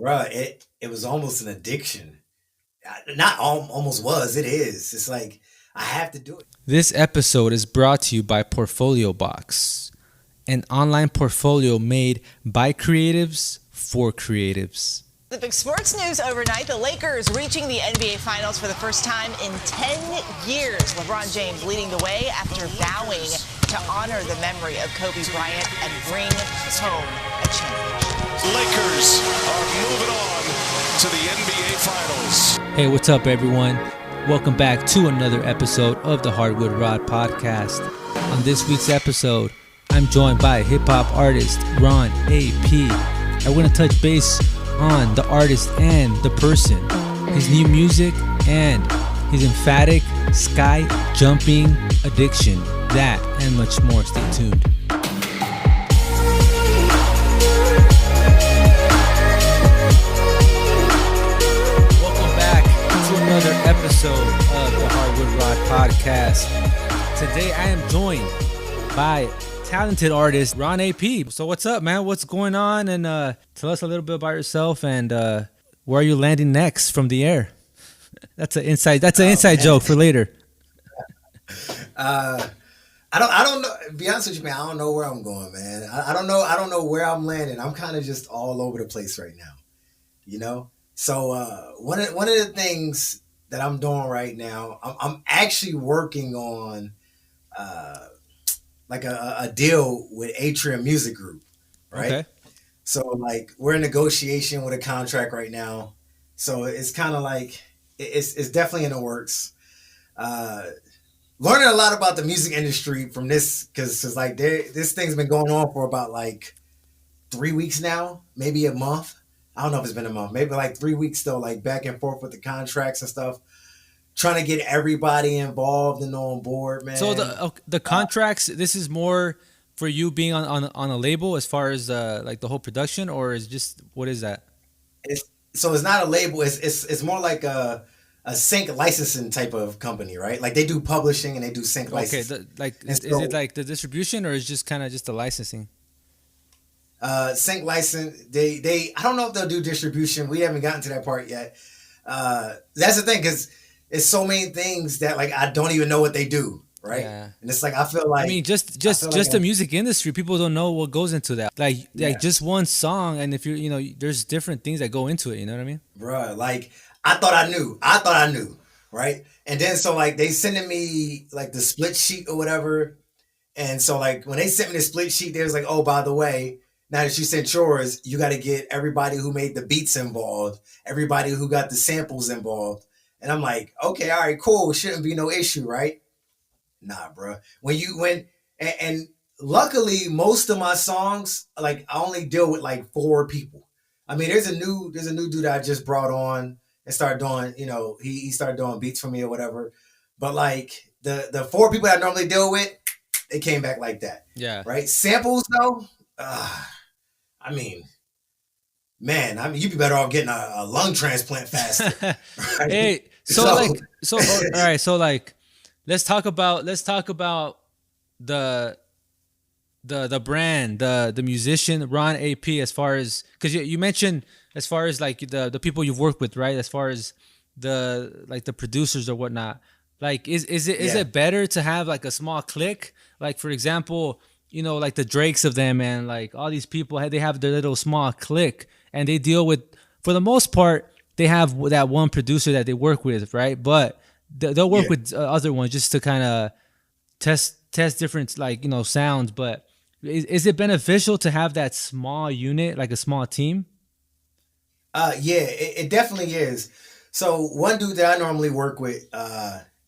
bruh, it was almost an addiction. Not almost was, it is. It's like I have to do it. This episode is brought to you by Portfolio Box, an online portfolio made by creatives for creatives. The big sports news overnight, the Lakers reaching the NBA Finals for the first time in 10 years. LeBron James leading the way after vowing to honor the memory of Kobe Bryant and bring home a championship. Lakers are moving on to the NBA Finals. Hey, what's up, everyone? Welcome back to another episode of the Hardwood Rod Podcast. On this week's episode, I'm joined by hip-hop artist Ron A.P. I'm going to touch base on the artist and the person, his new music, and his emphatic sky jumping addiction. That and much more. Stay tuned. Welcome back to another episode of the Hardwood Rod Podcast. Today I am joined by talented artist Ron A.P. So what's up, man? What's going on? And tell us a little bit about yourself and where are you landing next from the air? That's an inside joke for later. I don't know. To be honest with you, man, I don't know where I'm going, man. I don't know where I'm landing. I'm kind of just all over the place right now, you know. So one of the things that I'm doing right now, I'm actually working on like a deal with Atrium Music Group, right? Okay. So like we're in negotiation with a contract right now. So it's kind of like it's definitely in the works. Learning a lot about the music industry from this because like this thing's been going on for about like 3 weeks now, maybe a month. I don't know if it's been a month, maybe like 3 weeks still, like back and forth with the contracts and stuff. Trying to get everybody involved and on board, man. So the contracts, this is more for you being on a label as far as like the whole production, or is just what is that? So it's not a label. It's more like a sync licensing type of company, right? Like they do publishing and they do sync licensing. Okay, is it like the distribution or is just kind of just the licensing? Sync license. They I don't know if they'll do distribution. We haven't gotten to that part yet. That's the thing because it's so many things that like I don't even know what they do, right? Yeah. And it's like I feel like just the music industry, people don't know what goes into that. Like just one song, and if there's different things that go into it. You know what I mean, bruh? Like I thought I knew, right? And then so like they sending me like the split sheet or whatever, and so like when they sent me the split sheet, they was like, oh, by the way, now that you sent yours, you got to get everybody who made the beats involved, everybody who got the samples involved. And I'm like, okay, all right, cool. Shouldn't be no issue, right? Nah, bro. And luckily, most of my songs, like I only deal with like 4 people. I mean, there's a new dude that I just brought on and started doing, he started doing beats for me or whatever. But like the 4 people that I normally deal with, they came back like that. Yeah. Right. Samples though, I mean, you'd be better off getting a lung transplant faster. Right? Hey, all right. So like, let's talk about the brand, the musician Ron A.P. As far as because you mentioned as far as like the people you've worked with, right? As far as the producers or whatnot. Like, is it better to have like a small clique? Like for example, like the Drakes of them and like all these people, they have their little small clique. And they deal with, for the most part, they have that one producer that they work with, right? But they'll work with other ones just to kind of test different, like, sounds. But is it beneficial to have that small unit, like a small team? It definitely is. So one dude that I normally work with,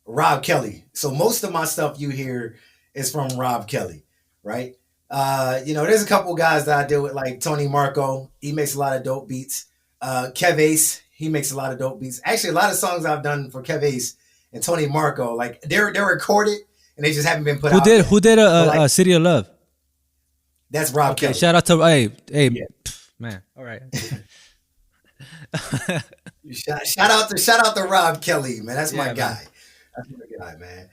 Rob Kelly. So most of my stuff you hear is from Rob Kelly, right? There's a couple guys that I deal with, like Tony Marco. He makes a lot of dope beats. Kev Ace, he makes a lot of dope beats. Actually, a lot of songs I've done for Kev Ace and Tony Marco, like they're recorded and they just haven't been put out. Who did a City of Love? That's Rob Kelly. Shout out to man. All right. shout out to Rob Kelly, man. That's my guy. That's my guy, man.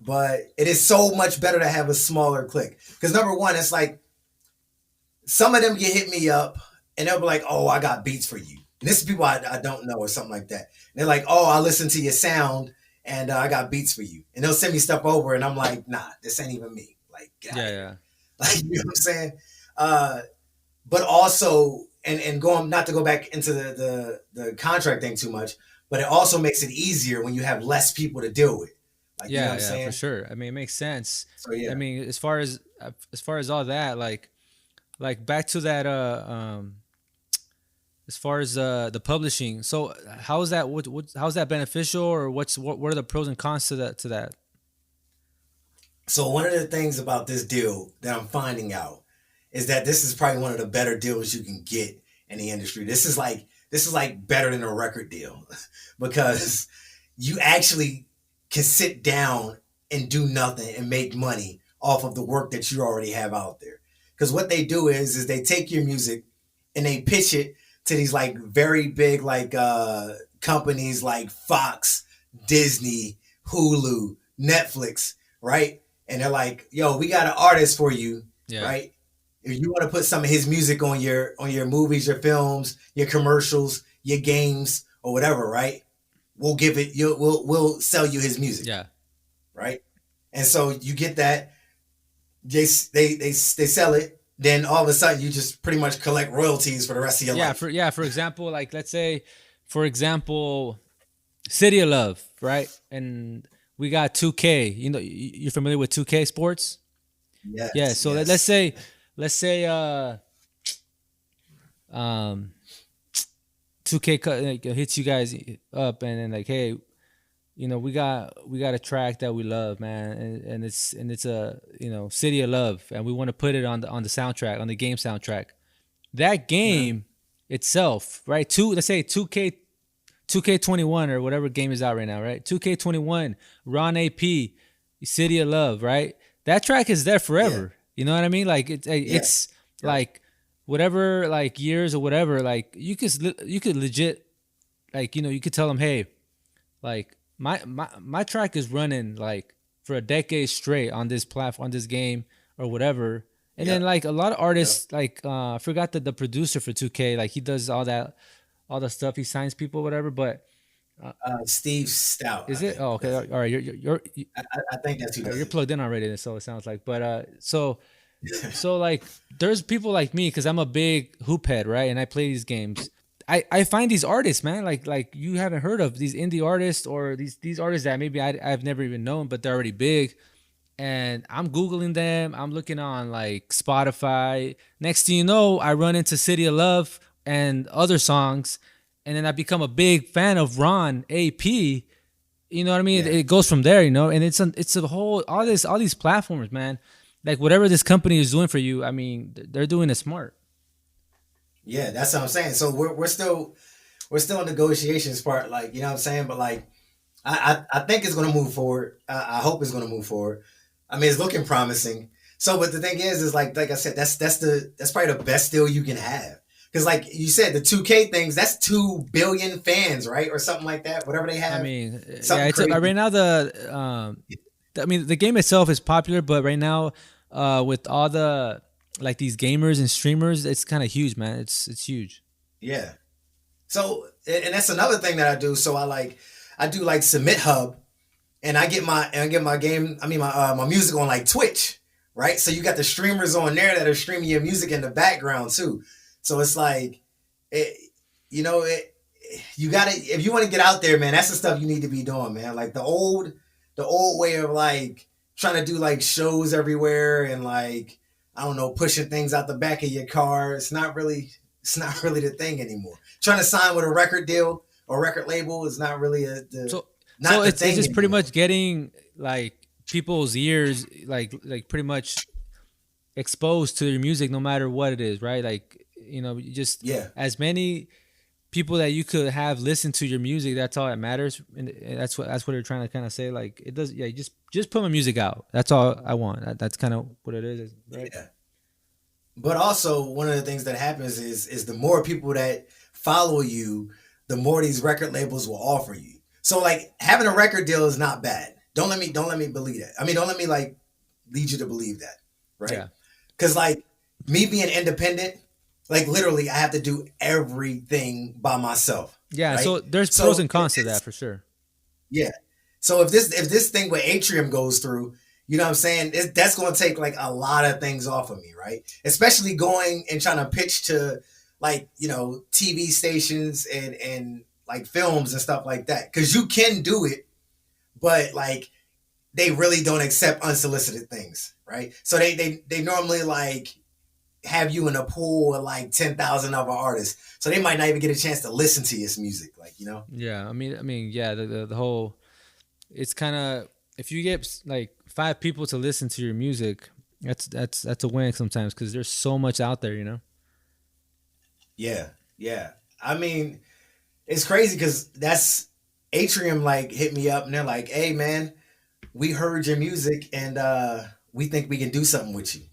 But it is so much better to have a smaller clique. Because number one, it's like some of them can hit me up and they'll be like, "Oh, I got beats for you." And this is people I don't know or something like that. And they're like, "Oh, I listened to your sound and I got beats for you." And they'll send me stuff over, and I'm like, "Nah, this ain't even me." Like, get out Yeah, of here. yeah, Like, you know what I'm saying? Uh, but also, and going not to go back into the contract thing too much, but it also makes it easier when you have less people to deal with. Like, you know what yeah, I'm yeah, for saying? sure. I mean, it makes sense. So I yeah. mean, as far as all that, like back to that as far as the publishing. So how is that what how's that beneficial, or what are the pros and cons to that? So one of the things about this deal that I'm finding out is that this is probably one of the better deals you can get in the industry. This is like better than a record deal because you actually can sit down and do nothing and make money off of the work that you already have out there. Because what they do is they take your music and they pitch it to these like very big like companies like Fox, Disney, Hulu, Netflix, right? And they're like, "Yo, we got an artist for you, Yeah, right? If you want to put some of his music on your movies, your films, your commercials, your games, or whatever, right? We'll give it. We'll sell you his music, yeah, right? And so you get that. They sell it. Then all of a sudden, you just pretty much collect royalties for the rest of your yeah. life. For example, like let's say, for example, City of Love, right? And we got 2K. You know, you're familiar with 2K sports? Yeah. Yes, So yes, let's say um 2K like, hits you guys up, and then like, hey, we got a track that we love, man, and it's a City of Love, and we want to put it on the soundtrack, on the game soundtrack. That uh-huh. game itself, right? Let's say 2K21 or whatever game is out right now, right? 2K21, Ron A.P, City of Love, right? That track is there Yeah, forever. You know what I mean? Like yeah, it's yep, like whatever like years or whatever. Like you could legit like you could tell them, hey, like my track is running like for a decade straight on this platform, on this game or whatever. And then yep, like a lot of yep. artists like I forgot the producer for 2K, like he does all the stuff, he signs people whatever, but Steve Stout, I is it? think Oh, okay. that's it. All right, I think that's who does you're it. plugged in already, so it sounds like. But so like there's people like me because I'm a big hoop head, right? And I play these games. I find these artists, man, like you haven't heard of these indie artists, or these artists that maybe I've never even known, but they're already big. And I'm Googling them. I'm looking on like Spotify. Next thing you know, I run into City of Love and other songs. And then I become a big fan of Ron A.P. You know what I mean? Yeah, It goes from there, and it's a whole all these platforms, man. Like whatever this company is doing for you, I mean, they're doing it smart. yeah, that's what I'm saying. So we're still in negotiations part, like you know what I'm saying. But like I think it's gonna move forward. I hope it's gonna move forward. I mean, it's looking promising. So, but the thing is like I said, that's probably the best deal you can have. Because like you said, the 2K things, that's 2 billion fans, right, or something like that. Whatever they I have, mean, yeah, something right crazy. now I mean, the game itself is popular, but right now, with all the like these gamers and streamers, it's kind of huge, man. It's huge. Yeah. So, and that's another thing that I do. So I do like Submit Hub, and I get my game. I mean my music on like Twitch, right? So you got the streamers on there that are streaming your music in the background too. So it's like, it, you gotta if you want to get out there, man. That's the stuff you need to be doing, man. Like the old way of like trying to do like shows everywhere and like I don't know pushing things out the back of your car. It's not really the thing anymore. Trying to sign with a record deal or record label is not really So not the it's thing just pretty much anymore. getting like people's ears like pretty much exposed to your music no matter what it is, right? Like you just Yeah. as many people that you could have listen to your music, that's all that matters, and that's what they're trying to kind of say. Like it does, yeah. Just put my music out. That's all I want. That's kind of what it is, right? Yeah. But also one of the things that happens is the more people that follow you, the more these record labels will offer you. So like having a record deal is not bad. Don't let me believe that. I mean, don't let me like lead you to believe that, right? Yeah, Because like me being independent, Like literally, I have to do everything by myself, Yeah, right? so there's pros So and cons to that for sure. yeah. So if this thing with Atrium goes through, you know what I'm saying? That's going to take like a lot of things off of me, right? Especially going and trying to pitch to like TV stations and like films and stuff like that, because you can do it, but like they really don't accept unsolicited things, right? So they normally like have you in a pool of like 10,000 other artists, so they might not even get a chance to listen to your music, like. Yeah, I mean, yeah, the whole it's kind of if you get like 5 people to listen to your music, that's a win sometimes because there's so much out there, you know. Yeah, yeah. I mean, it's crazy because that's Atrium like hit me up and they're like, "Hey, man, we heard your music and we think we can do something with you."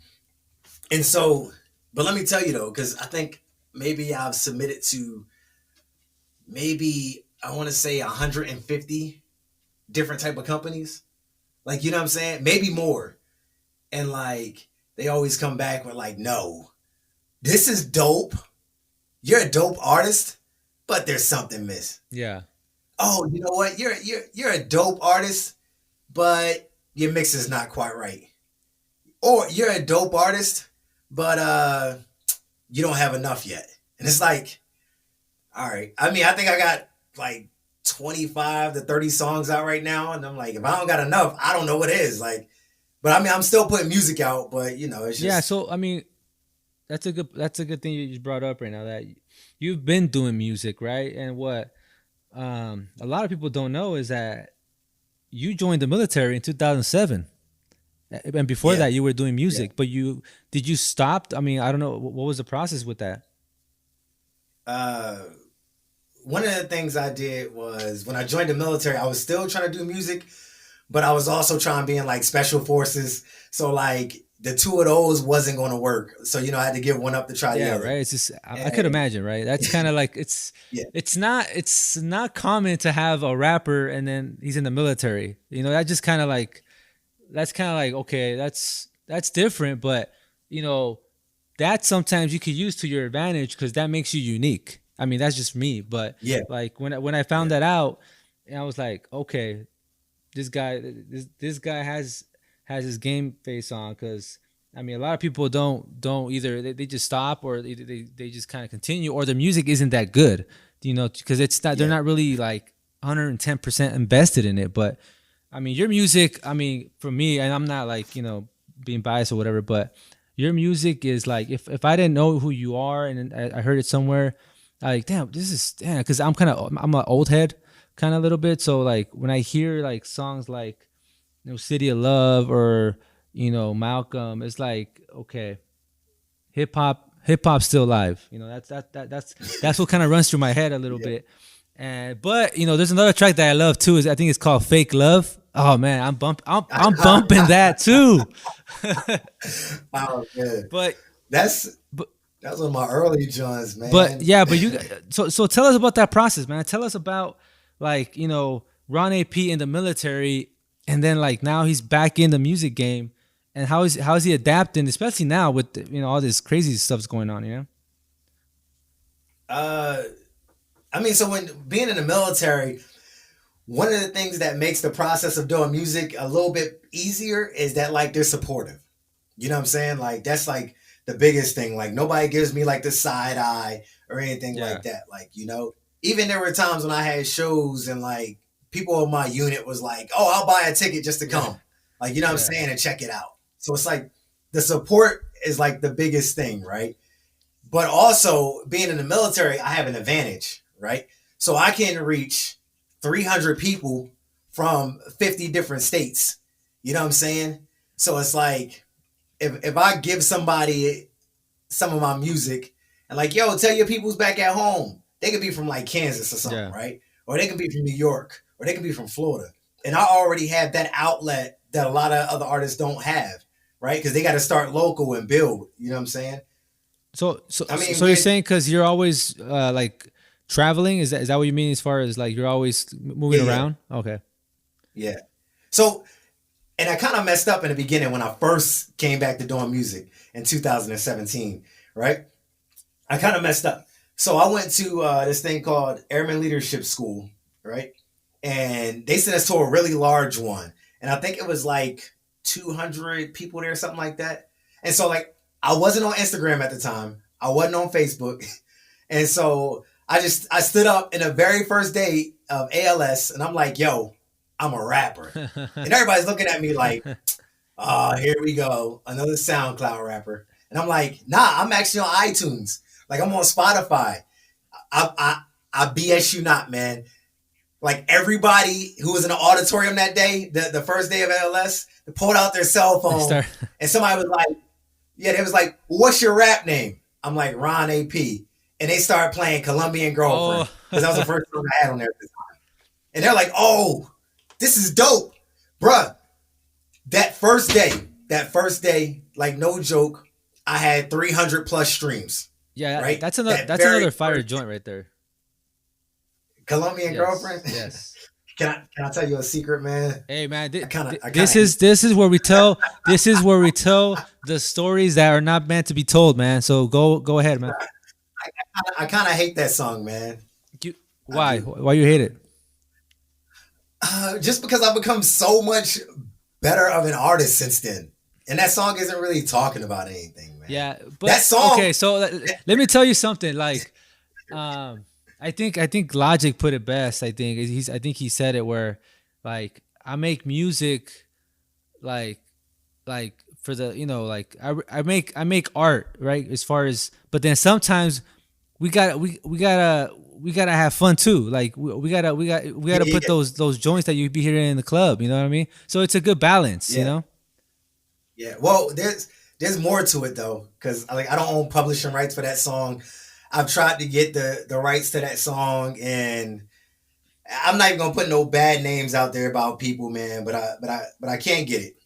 And so, but let me tell you though, because I think maybe I've submitted to maybe I want to say 150 different type of companies. Like, you know what I'm saying? Maybe more. And like they always come back with like, "No, this is dope. You're a dope artist, but there's something missing. Yeah, Oh, you know what? You're a dope artist, but your mix is not quite right. Or you're a dope artist, but you don't have enough yet." And it's like, all right. I mean, I think I got like 25 to 30 songs out right now, and I'm like, if I don't got enough, I don't know what is. Like, but I mean, I'm still putting music out, but it's yeah. just So I mean, that's a good thing you just brought up right now that you've been doing music, right? And what a lot of people don't know is that you joined the military in 2007. And before yeah, that, you were doing yeah. music, but did you stop? I mean, I don't know. What was the process with that? Uh, One of the things I did was when I joined the military, I was still trying to do music, but I was also trying to be in like special forces. So like the two of those wasn't going to work. So I had to give one up to try the Yeah, other. right. It's just I could And imagine, right? That's kind of like yeah, it's not common to have a rapper and then he's in the military. That just kind of like that's kind of like okay, that's different, but you know that sometimes you could use to your advantage because that makes you unique. I mean, that's just me, but yeah, like when I found yeah, that out, and I was like, okay, this guy has his game face on because I mean a lot of people don't either they just stop or they just kind of continue or the music isn't that good, because it's not they're yeah, not really like 110% invested in it. But I mean your music, I mean for me, and I'm not like being biased or whatever, but your music is like if I didn't know who you are and I heard it somewhere, like damn because I'm an old head kind of a little bit. So like when I hear like songs like City of Love or Malcolm, it's like okay, hip hop's still alive. That's what kind of runs through my head a little yeah. bit. And but there's another track that I love too. Is I think it's called Fake Love. Oh man, I'm bumping that too. Oh man, but that's but that's one of my early joints, But man. yeah, but so tell us about that process, man. Tell us about like Ron A.P. in the military, and then like now he's back in the music game, and how is he adapting, especially now with all this crazy stuff's going on, Uh, I mean, so when being in the military, one of the things that makes the process of doing music a little bit easier is that like they're supportive. You know what I'm saying? Like that's like the biggest thing. Like nobody gives me like the side eye or anything Yeah, like that. Like, even there were times when I had shows and like people in my unit was like, "Oh, I'll buy a ticket just to yeah, come." Like, you know what I'm yeah. saying, and check it out. So it's like the support is like the biggest thing, right? But also being in the military, I have an advantage, right? So I can reach 300 people from 50 different states. You know what I'm saying? So it's like if I give somebody some of my music and like, yo, tell your peoples back at home, they could be from like Kansas or something, Yeah. right? Or they could be from New York, or they could be from Florida. And I already have that outlet that a lot of other artists don't have, right? Because they got to start local and build. You know what I'm saying? So so I mean, so you're with saying because you're always like traveling? Is that what you mean as far as like you're always moving yeah, yeah, around? Okay. yeah. So, and I kind of messed up in the beginning when I first came back to doing music in 2017, right? I kind of messed up. So I went to this thing called Airman Leadership School, right? And they sent us to a really large one, and I think it was like 200 people there, something like that. And so like I wasn't on Instagram at the time. I wasn't on Facebook, and so I stood up in the very first day of ALS, and I'm like, "Yo, I'm a rapper," and everybody's looking at me like, "Oh, here we go, another SoundCloud rapper." And I'm like, "Nah, I'm actually on iTunes. Like I'm on Spotify. I BS you not, man. Like everybody who was in the auditorium that day, the first day of ALS, they pulled out their cell phone, and somebody was like, yeah, they was like, what's your rap name? I'm like, Ron A.P. And they started playing Colombian Girlfriend because that was the first song I had on there at the time. And they're like, oh, this is dope. Bruh, that first day, like no joke, I had 300 plus streams. Yeah, right? That's another fire joint right there. Colombian Girlfriend? Yes. Can I tell you a secret, man? Hey man, this is where we tell the stories that are not meant to be told, man. So go ahead, man. I kind of hate that song, man. Why? Why you hate it? Just because I've become so much better of an artist since then, and that song isn't really talking about anything, man. Yeah, but that song. Okay, so let me tell you something. Like, I think Logic put it best. I think he said it where, like, I make music, like for the like I make art, right? As far as, but then sometimes we gotta have fun too. Like we gotta put those joints that you be hearing in the club. You know what I mean? So it's a good balance. Yeah. You know? Yeah. Well, there's more to it though, because like I don't own publishing rights for that song. I've tried to get the rights to that song, and I'm not even gonna put no bad names out there about people, man. But I can't get it.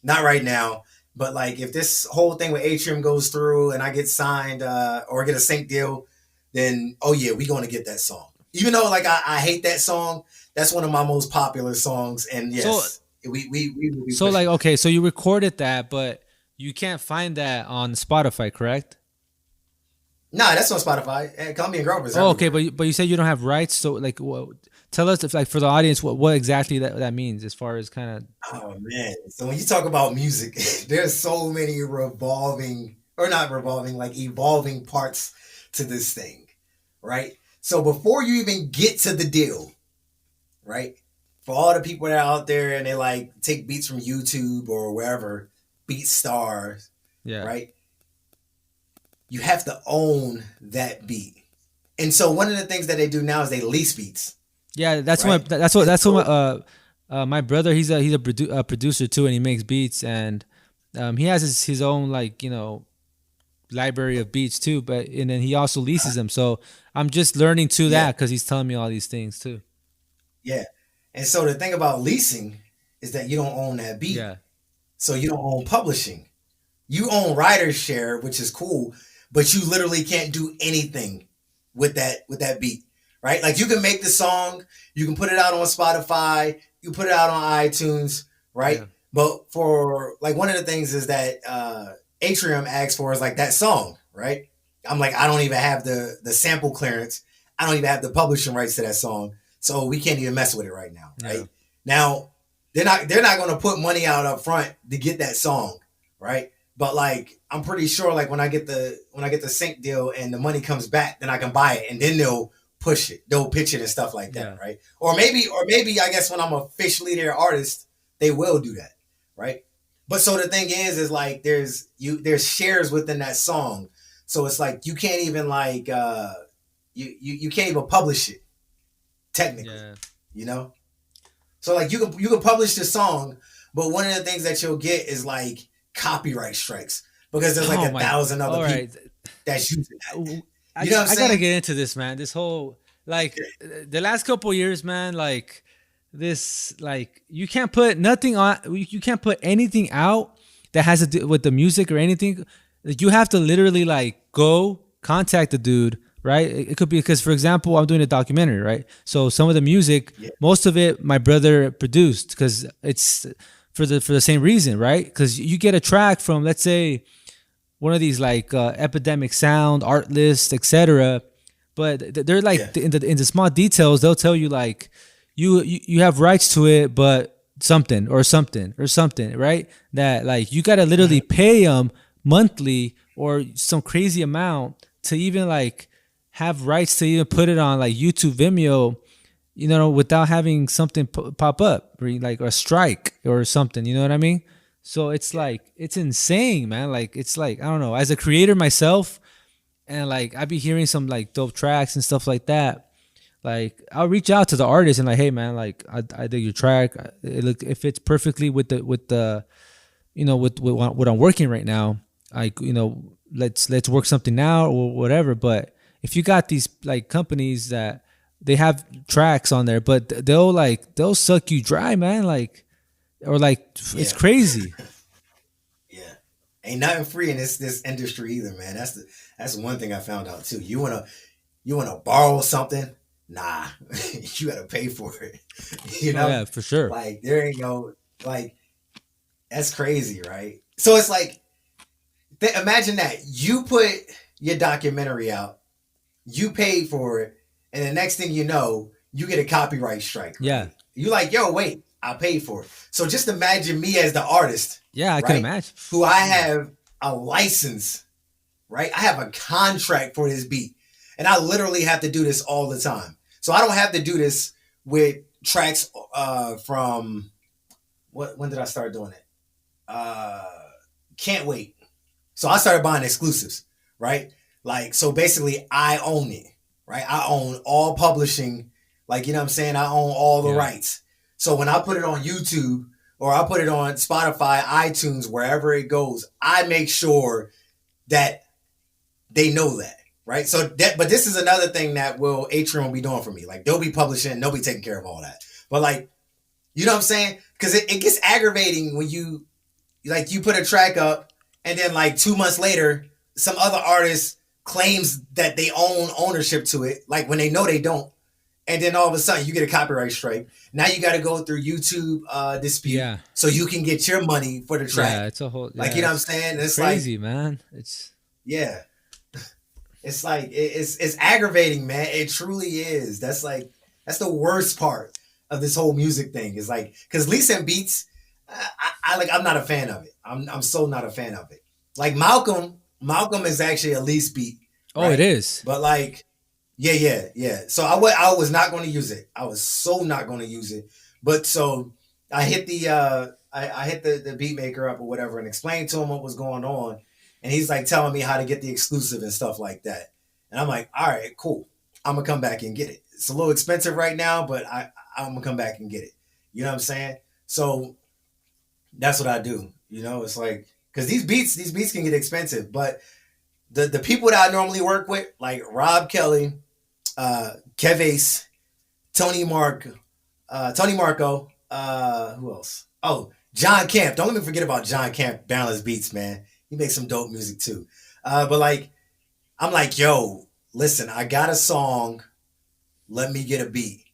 Not right now. But like if this whole thing with Atrium goes through and I get signed or get a sync deal, then oh yeah, we gonna get that song. Even though like I hate that song, that's one of my most popular songs. And yes, we will be so pushing. like okay, so you recorded that, but you can't find that on Spotify, correct? Nah, that's on Spotify. Colombian Girlfriend. Oh, okay, but you said you don't have rights. So like, tell us if like for the audience what exactly that means as far as kind of. Oh man! So when you talk about music, there's so many evolving parts to this thing, right? So before you even get to the deal, right? For all the people that are out there and they like take beats from YouTube or wherever, BeatStars, Yeah. right? You have to own that beat. And so one of the things that they do now is they lease beats. Yeah, that's right? what my brother, he's a producer too, and he makes beats, and he has his own like library of beats too, and then he also leases them. So I'm just learning to that because he's telling me all these things too. Yeah, and so the thing about leasing is that you don't own that beat. Yeah. So you don't own publishing. You own writer's share, which is cool, but you literally can't do anything with that beat, right? Like you can make the song, you can put it out on Spotify, you put it out on iTunes, right? Yeah. But for like one of the things is that Atrium asks for is like that song, right? I'm like, I don't even have the sample clearance. I don't even have the publishing rights to that song. So we can't even mess with it right now, right? Yeah. Now, they're not going to put money out up front to get that song, right? But like I'm pretty sure like when I get the sync deal and the money comes back, then I can buy it and then they'll push it. They'll pitch it and stuff like that, right? Or maybe I guess when I'm officially their artist, they will do that, right? But so the thing is like there's shares within that song. So it's like you can't even like you can't even publish it technically. Yeah. So like you can publish the song, but one of the things that you'll get is like copyright strikes because there's like 1,000 other people that's using that. You know what I'm saying? I gotta get into this, man. This whole like the last couple of years, man. Like this, like you can't put nothing on. You can't put anything out that has to do with the music or anything. Like, you have to literally like go contact the dude, right? It could be because, for example, I'm doing a documentary, right? So some of the music, most of it, my brother produced because it's for the same reason, right? Because you get a track from, let's say, one of these like Epidemic Sound, Artlist, etc. But they're Yeah. like in the small details, they'll tell you like you have rights to it, but something or something or something, right? That like you gotta literally pay them monthly or some crazy amount to even like have rights to even put it on like YouTube, Vimeo, without having something pop up, or like a strike or something. You know what I mean? So it's like it's insane, man. Like it's like I don't know. As a creator myself, and like I be hearing some like dope tracks and stuff like that. Like I'll reach out to the artist and like, hey man, like I dig your track. It fits perfectly with the with what I'm working right now. Like let's work something out or whatever. But if you got these like companies that they have tracks on there, but they'll suck you dry, man. Like or like it's Yeah. crazy. Yeah. Ain't nothing free in this industry either, man. That's one thing I found out too. You wanna borrow something? Nah. You gotta pay for it. You Oh know? yeah, for sure. Like there ain't no like that's crazy, right? So it's like imagine that. You put your documentary out, you paid for it, and the next thing you know, you get a copyright strike, Yeah, right? You like, yo, wait, I paid for it. So just imagine me as the artist, yeah, I can right? imagine. Who I have a license, right? I have a contract for this beat. And I literally have to do this all the time. So I don't have to do this with tracks from when did I start doing it? Uh Can't Wait. So I started buying exclusives, right? Like so basically I own it, right? I own all publishing, like you know what I'm saying? I own all the Yeah, rights. So when I put it on YouTube or I put it on Spotify, iTunes, wherever it goes, I make sure that they know that, right? So that, but this is another thing that Atrium will be doing for me. Like they'll be publishing, they'll be taking care of all that. But like, you know what I'm saying? Because it gets aggravating when you put a track up and then like 2 months later, some other artist claims that they own ownership to it, like when they know they don't. And then all of a sudden you get a copyright strike. Now you got to go through YouTube dispute yeah, so you can get your money for the yeah. track. It's a whole Like yeah. you know what I'm saying? It's It's like crazy, man. It's yeah, it's like it's aggravating, man. It truly is. That's the worst part of this whole music thing. Is like because leasing beats, I'm not a fan of it. I'm so not a fan of it. Like Malcolm is actually a lease beat, oh, it right? is. But like yeah. So I was not going to use it. I was so not going to use it. But so I hit I hit the beat maker up or whatever and explained to him what was going on, and he's like telling me how to get the exclusive and stuff like that. And I'm like, all right, cool. I'm gonna come back and get it. It's a little expensive right now, but I'm gonna come back and get it. You know what I'm saying? So that's what I do. You know, it's like because these beats can get expensive, but the people that I normally work with, like Rob Kelly, Kev Ace, Tony Mark, Tony Marco, who else? Oh, John Camp. Don't let me forget about John Camp, Balance Beats, man. He makes some dope music too. But like, I'm like, yo, listen, I got a song. Let me get a beat.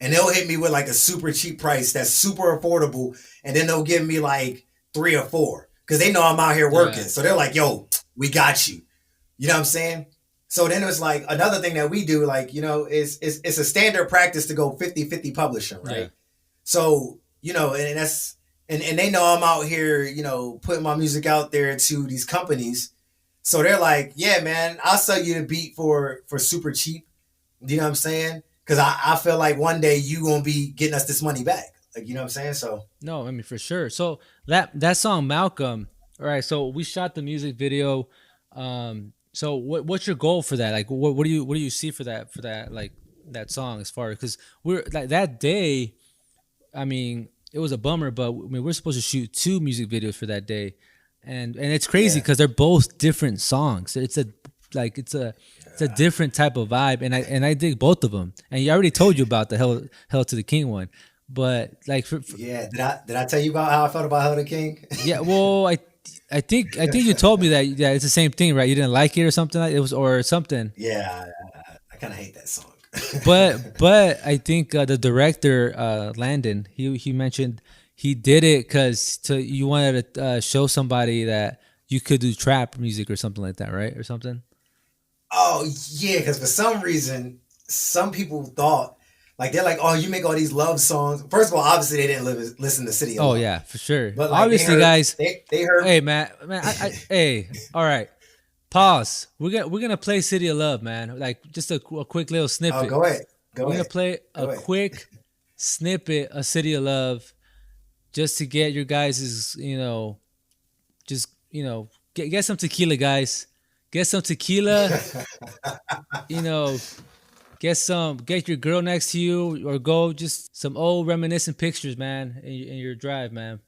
And they'll hit me with like a super cheap price that's super affordable. And then they'll give me like 3 or 4 because they know I'm out here working. Yeah, So they're like, yo, we got you. You know what I'm saying? So then it's like another thing that we do, like, you know, is it's a standard practice to go 50-50 publishing, yeah. right? So, you know, and that's and they know I'm out here, you know, putting my music out there to these companies. So they're like, yeah, man, I'll sell you the beat for super cheap. You know what I'm saying? Because I feel like one day you gonna be getting us this money back. Like, you know what I'm saying? So No, I mean for sure. So that song Malcolm. All right, so we shot the music video. So what's your goal for that? Like, what do you see for that like that song as far because we're like that day. I mean, it was a bummer, but I mean, we're supposed to shoot 2 music videos for that day, and it's crazy yeah, because they're both different songs. It's a different type of vibe, and I dig both of them. And you already told you about the Hell to the King one, but like yeah. Did I tell you about how I felt about Hell the King? yeah, well, I think you told me that it's the same thing, right? You didn't like it or something like it was or something. Yeah, I kind of hate that song. But I think the director Landon he mentioned he did it because you wanted to show somebody that you could do trap music or something like that, right? Or something. Oh yeah, because for some reason, some people thought like they're like, oh, you make all these love songs. First of all, obviously they didn't listen to City of Oh Love, yeah, for sure. but like Obviously, guys. they heard. Hey man, hey, all right. Pause. We're gonna play City of Love, man. Like just a quick little Oh, snippet. go ahead, go We're gonna ahead, play go a ahead. quick snippet of City of Love just to get your guys's, just get some tequila, guys. Get some tequila. You know, get your girl next to you, or go just some old reminiscent pictures, man, in your drive, man.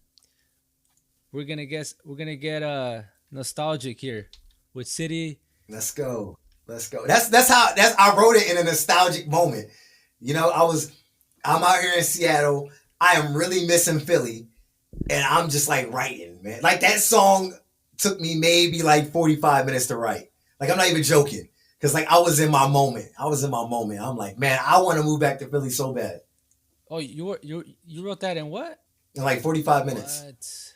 We're gonna get nostalgic here with City. Let's go. Let's go. That's I wrote it in a nostalgic moment. I'm out here in Seattle. I am really missing Philly. And I'm just like writing, man. Like that song took me maybe like 45 minutes to write. Like I'm not even joking. Cause like I was in my moment. I'm like, man, I want to move back to Philly so bad. Oh, you wrote that in what? In like 45 minutes. What?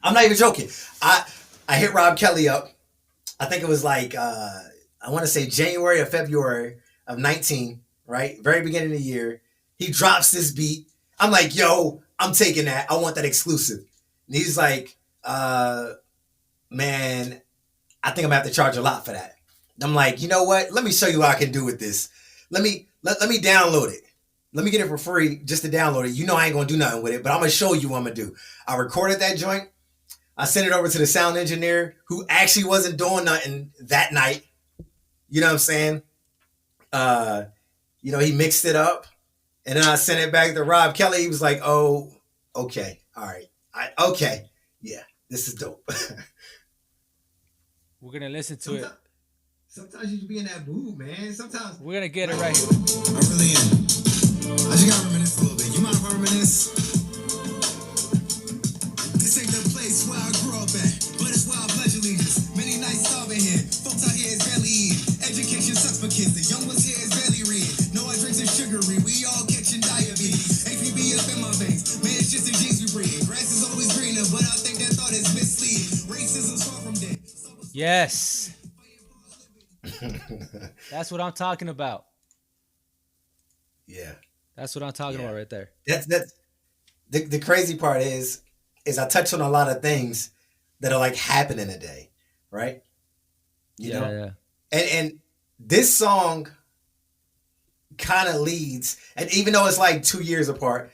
I'm not even joking. I hit Rob Kelly up. I think it was like I want to say January or February of 19, right? Very beginning of the year. He drops this beat. I'm like, yo, I'm taking that. I want that exclusive. And he's like, man, I think I'm gonna have to charge a lot for that. And I'm like, you know what? Let me show you what I can do with this. Let me download it. Let me get it for free just to download it. You know I ain't gonna do nothing with it, but I'm gonna show you what I'm gonna do. I recorded that joint. I sent it over to the sound engineer who actually wasn't doing nothing that night. You know what I'm saying? He mixed it up. And then I sent it back to Rob Kelly. He was like, oh, okay. All right. Okay. Yeah, this is dope. We're gonna listen to it. Sometimes you just be in that mood, man. Sometimes. We're gonna get it right here. I really am. I just gotta reminisce a little bit. You mind if I reminisce? This ain't the place where I grew up at, but it's where I pledge allegiance. Many nights starving here. Folks out here is barely eating. Education sucks for kids. The young ones here is barely reading. No, our drinks are sugary. We all catching diabetes. HPV up in my veins. Man, it's just the genes we breathe. Grass is always greener, but I think that thought is misleading. Racism's far from dead. Yes. That's what I'm talking about. Yeah. That's what I'm talking about right there. That's the crazy part is I touch on a lot of things that are like happening today, right? You know? Yeah. And this song kind of leads, and even though it's like 2 years apart,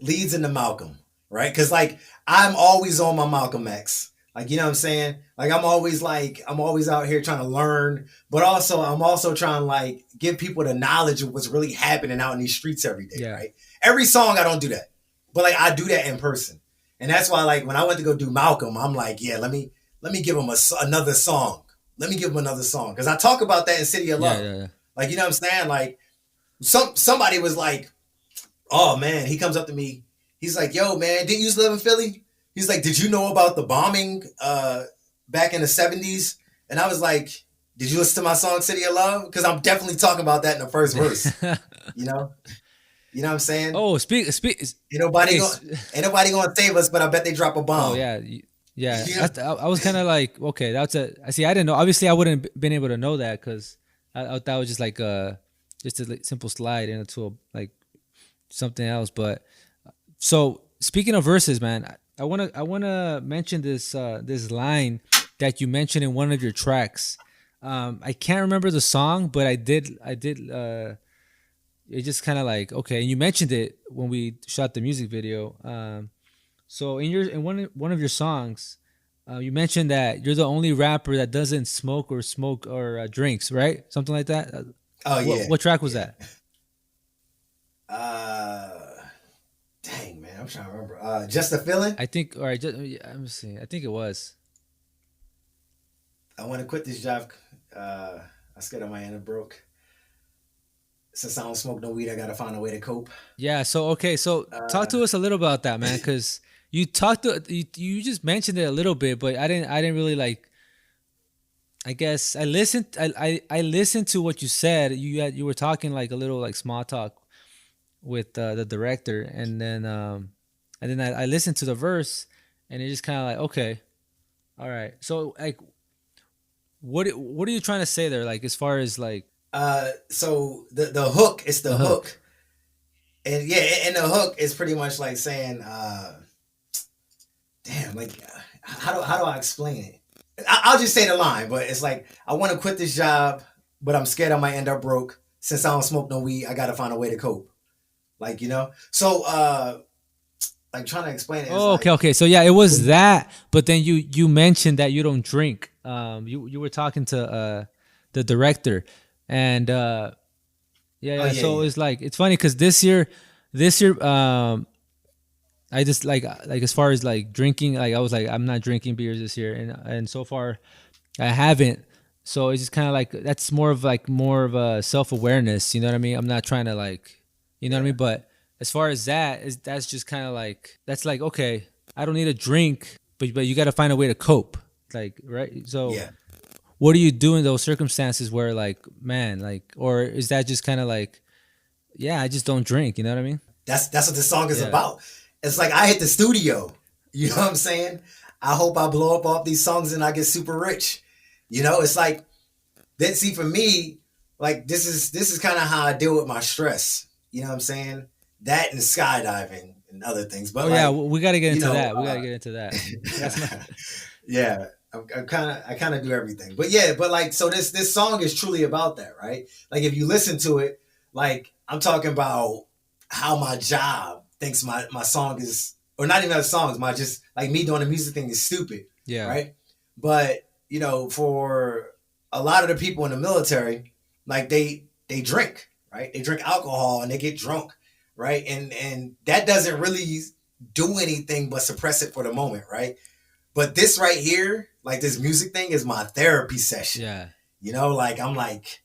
leads into Malcolm, right? Because like I'm always on my Malcolm X. Like, you know what I'm saying? Like I'm always out here trying to learn, but also I'm also trying to like give people the knowledge of what's really happening out in these streets every day, right? Every song I don't do that. But like I do that in person. And that's why like when I went to go do Malcolm, I'm like, yeah, let me give him another song. Let me give him another song. Because I talk about that in City of Love. Yeah. Like, you know what I'm saying? Like somebody was like, oh man, he comes up to me. He's like, yo, man, didn't you used to live in Philly? He's like, did you know about the bombing back in the 70s? And I was like, did you listen to my song City of Love? Because I'm definitely talking about that in the first verse. You know? You know what I'm saying? Oh, speak. Ain't nobody gonna save us, but I bet they drop a bomb. Oh yeah. I was kind of like, okay, I see. I didn't know. Obviously, I wouldn't have been able to know that because I thought that was just like just a simple slide into like something else. But so speaking of verses, man, I wanna mention this line that you mentioned in one of your tracks. I can't remember the song, but I did. It just kind of like, okay, and you mentioned it when we shot the music video. So in one of your songs, you mentioned that you're the only rapper that doesn't smoke or drinks, right? Something like that. Oh yeah. What track was that? Dang man, I'm trying to remember. Just a Feeling. I think. All right, let me see. I think it was. I want to quit this job. I scared on my hand and broke. Since I don't smoke no weed, I gotta find a way to cope. Yeah. So okay. So talk to us a little about that, man, because you just mentioned it a little bit, but I didn't really like. I guess I listened. I listened to what you said. You were talking like a little like small talk with the director, and then I listened to the verse, and it just kind of like, okay, All right. So like, what are you trying to say there? Like as far as like So the hook, it's the the hook. hook. And yeah, and the hook is pretty much like saying, damn, like how do I explain it? I'll just say the line, but it's like I want to quit this job, but I'm scared I might end up broke. Since I don't smoke no weed, I gotta find a way to cope. Like, So like trying to explain it is Oh, okay, like okay. So yeah, it was that. But then you mentioned that you don't drink. You were talking to the director, and yeah, oh yeah. yeah, So yeah. it's like it's funny because this year, I just like as far as like drinking, like I was like I'm not drinking beers this year, and so far I haven't. So it's just kind of like that's more of a self awareness. You know what I mean? I'm not trying to like, you know what I Yeah. mean. But as far as that's just kind of like that's like okay, I don't need a drink, but you got to find a way to cope. Like right. So Yeah. what do you do in those circumstances where like man like or is that just kind of like yeah I just don't drink. You know what I mean? That's what the song is Yeah. about. It's like I hit the studio. You know what I'm saying? I hope I blow up off these songs and I get super rich. It's like then see for me, like this is kind of how I deal with my stress. You know what I'm saying? That and skydiving and other things. Oh But yeah, like, we got to get you into know, that. We got to get into that. That's not. yeah, I kind of do everything. But yeah, but like so this song is truly about that, right? Like if you listen to it, like I'm talking about how my job thinks my song is, or not even the songs, my just like me doing the music thing is stupid, Yeah. right? But for a lot of the people in the military, like they drink, right? They drink alcohol and they get drunk, right? And that doesn't really do anything but suppress it for the moment, right? But this right here, like this music thing, is my therapy session. Yeah. Like I'm like,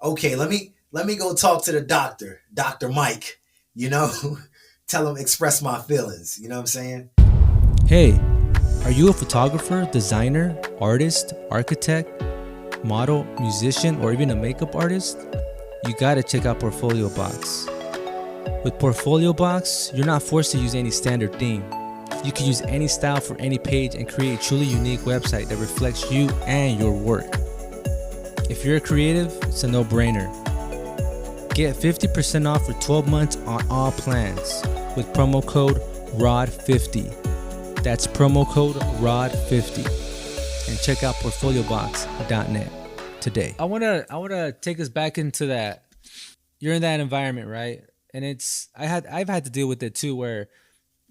okay, let me go talk to the doctor, Dr. Mike, you know, tell him express my feelings. You know what I'm saying? Hey, are you a photographer, designer, artist, architect, model, musician, or even a makeup artist? You gotta check out Portfolio Box. With Portfolio Box, you're not forced to use any standard theme. You can use any style for any page and create a truly unique website that reflects you and your work. If you're a creative, it's a no-brainer. Get 50% off for 12 months on all plans with promo code ROD50. That's promo code ROD50. And check out portfoliobox.net today. I wanna take us back into that. You're in that environment, right? And I've had to deal with it too, where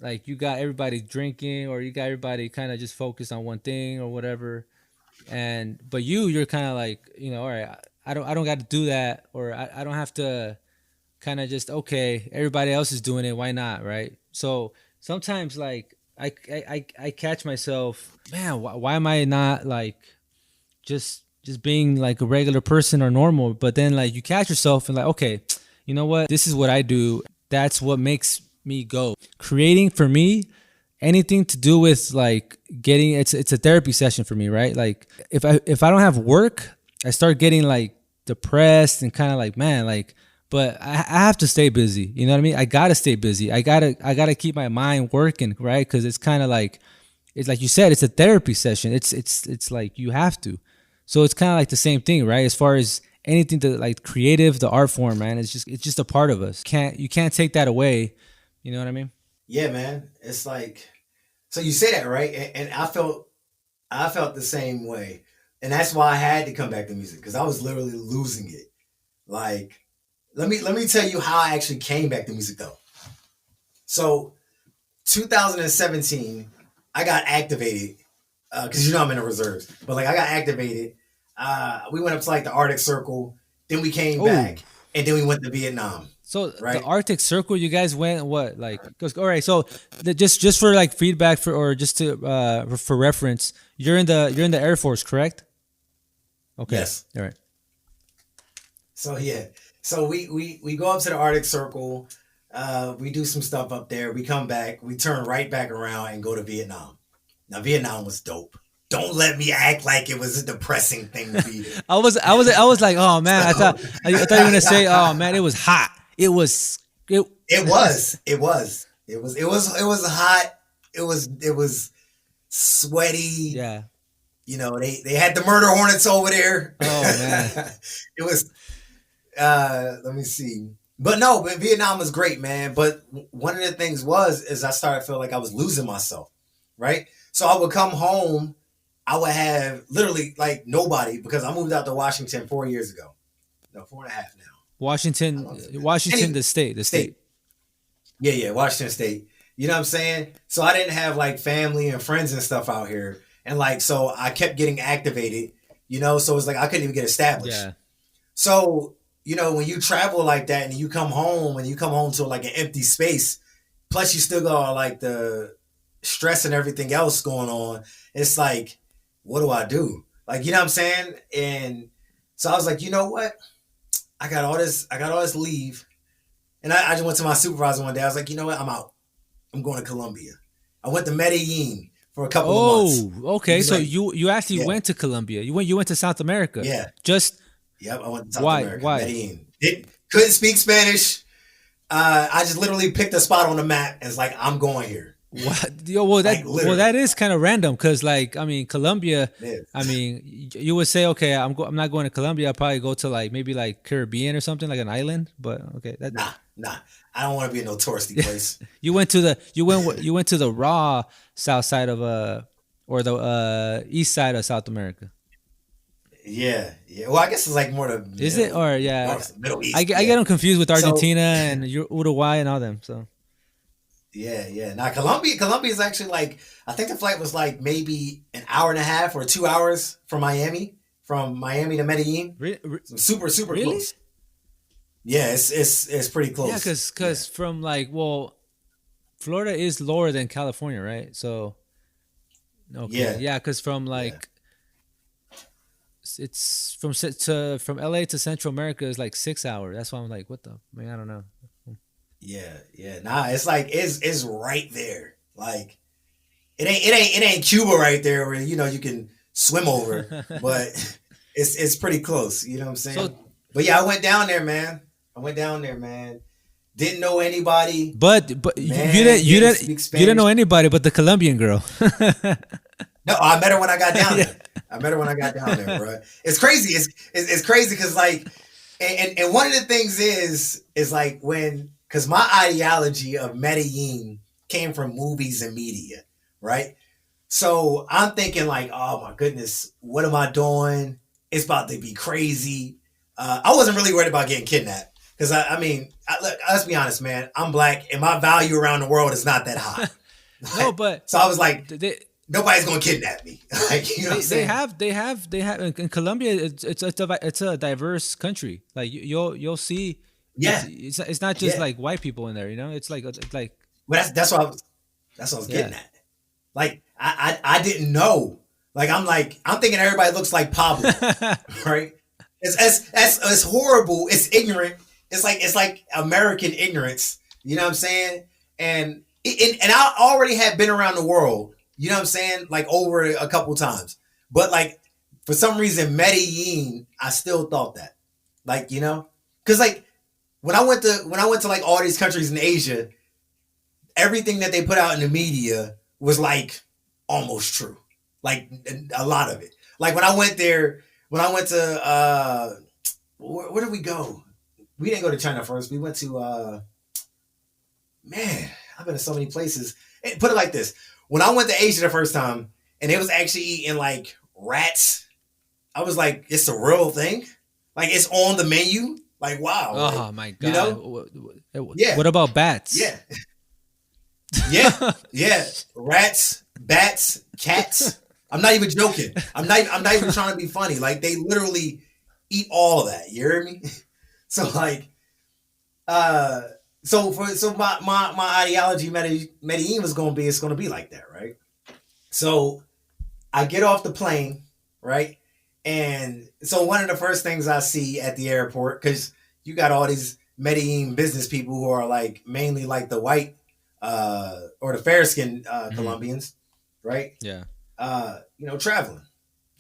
like you got everybody drinking or you got everybody kind of just focused on one thing or whatever. And but you're kind of like, all right, I don't got to do that, or I don't have to kind of just okay, everybody else is doing it, why not, right? So sometimes like I catch myself, man, why am I not like just being like a regular person or normal? But then like you catch yourself and like, okay, you know what? This is what I do. That's what makes me go. Creating for me, anything to do with like getting it's a therapy session for me, right? Like if I don't have work, I start getting like depressed and kind of like, man, like but I have to stay busy. You know what I mean? I gotta stay busy. I gotta keep my mind working, right? Because it's kind of like it's like you said, it's a therapy session. It's like you have to. So it's kind of like the same thing, right? As far as anything to like creative, the art form, man, it's just a part of us. You can't take that away. You know what I mean? Yeah, man. It's like, so you say that, right? And I felt the same way. And that's why I had to come back to music, because I was literally losing it. Like, let me tell you how I actually came back to music though. So 2017, I got activated, because I'm in the reserves, but like I got activated. We went up to like the Arctic Circle, then we came Oh, back, and then we went to Vietnam, so the right? Arctic Circle, you guys went what like? All right, so just for like feedback for or just to for reference, you're in the Air Force, correct? Okay, Yes. all right. So yeah, so we go up to the Arctic Circle, we do some stuff up there, we come back, we turn right back around and go to Vietnam. Now Vietnam was dope. Don't let me act like it was a depressing thing to be there. I was like, oh man, So, I thought you were gonna say, oh man, it was hot. it was hot. It was sweaty. Yeah. They had the murder hornets over there. Oh man. It was let me see. But Vietnam was great, man. But one of the things is I started feeling like I was losing myself, right? So I would come home, I would have literally like nobody because I moved out to Washington 4 years ago. No, 4.5 now. Washington, the state. Yeah, Washington State. You know what I'm saying? So I didn't have like family and friends and stuff out here. And like, so I kept getting activated, so it's like I couldn't even get established. Yeah. So, when you travel like that and you come home to like an empty space, plus you still got like the stress and everything else going on, it's like, what do I do? Like, you know what I'm saying? And so I was like, you know what? I got all this leave. And I just went to my supervisor one day. I was like, you know what? I'm out. I'm going to Colombia. I went to Medellin for a couple of months. Oh, okay. So like, you actually went to Colombia. You went to South America. Yeah. Yep, I went to South why? America. Why? Medellin. Couldn't speak Spanish. I just literally picked a spot on the map and it's like, I'm going here. What? That is kind of random because Colombia. You would say okay, I'm not going to Colombia. I'll probably go to like maybe like Caribbean or something like an island. But okay, Nah. I don't want to be in no touristy place. You went to the raw south side of or the east side of South America. Yeah. Well, I guess it's like more the is it or yeah Middle East. I get them confused with Argentina and Uruguay and all them. So yeah. Now Colombia is actually like I think the flight was like maybe an hour and a half or 2 hours from Miami to Medellin. Super really? close. Yeah, it's pretty close. Yeah, because from Florida is lower than California, right? So okay, yeah, because from it's from LA to Central America is like 6 hours. That's why I'm like, what the man? I don't know. Yeah. Nah, it's like it's right there. Like it ain't Cuba right there where you can swim over, but it's pretty close. You know what I'm saying? But yeah, I went down there, man. Didn't know anybody. But man, you didn't know anybody but the Colombian girl. No, I met her when I got down there. Bro. It's crazy. It's crazy because like, and one of the things is like because my ideology of Medellin came from movies and media, right? So I'm thinking like, oh my goodness, what am I doing? It's about to be crazy. I wasn't really worried about getting kidnapped because look, let's be honest, man. I'm black and my value around the world is not that high. No, but so I was like, nobody's gonna kidnap me. Like, you know what I'm saying? They have in Colombia. It's a diverse country. Like you'll see. Yeah, it's not just like white people in there. It's like. Well, that's what I was getting at. Like I didn't know. Like I'm thinking everybody looks like Pablo, right? It's horrible. It's ignorant. It's like American ignorance. You know what I'm saying? And I already had been around the world. You know what I'm saying? Like over a couple times, but like for some reason Medellin, I still thought that, like because like when I went to like all these countries in Asia, everything that they put out in the media was like almost true, like a lot of it. Like when I went to where did we go? We didn't go to China first. We went to man, I've been to so many places. Put it like this. When I went to Asia the first time and they was actually eating like rats, I was like, it's a real thing? Like it's on the menu? Like, wow. Oh my God. Yeah. What about bats? Yeah. Yeah. Rats, bats, cats. I'm not even joking. I'm not even trying to be funny. Like they literally eat all of that. You hear me? So like, so my ideology Medellin was it's gonna be like that, right? So I get off the plane, right? And so one of the first things I see at the airport, because you got all these Medellin business people who are like mainly like the white or the fair skinned Colombians, right? Yeah. Traveling.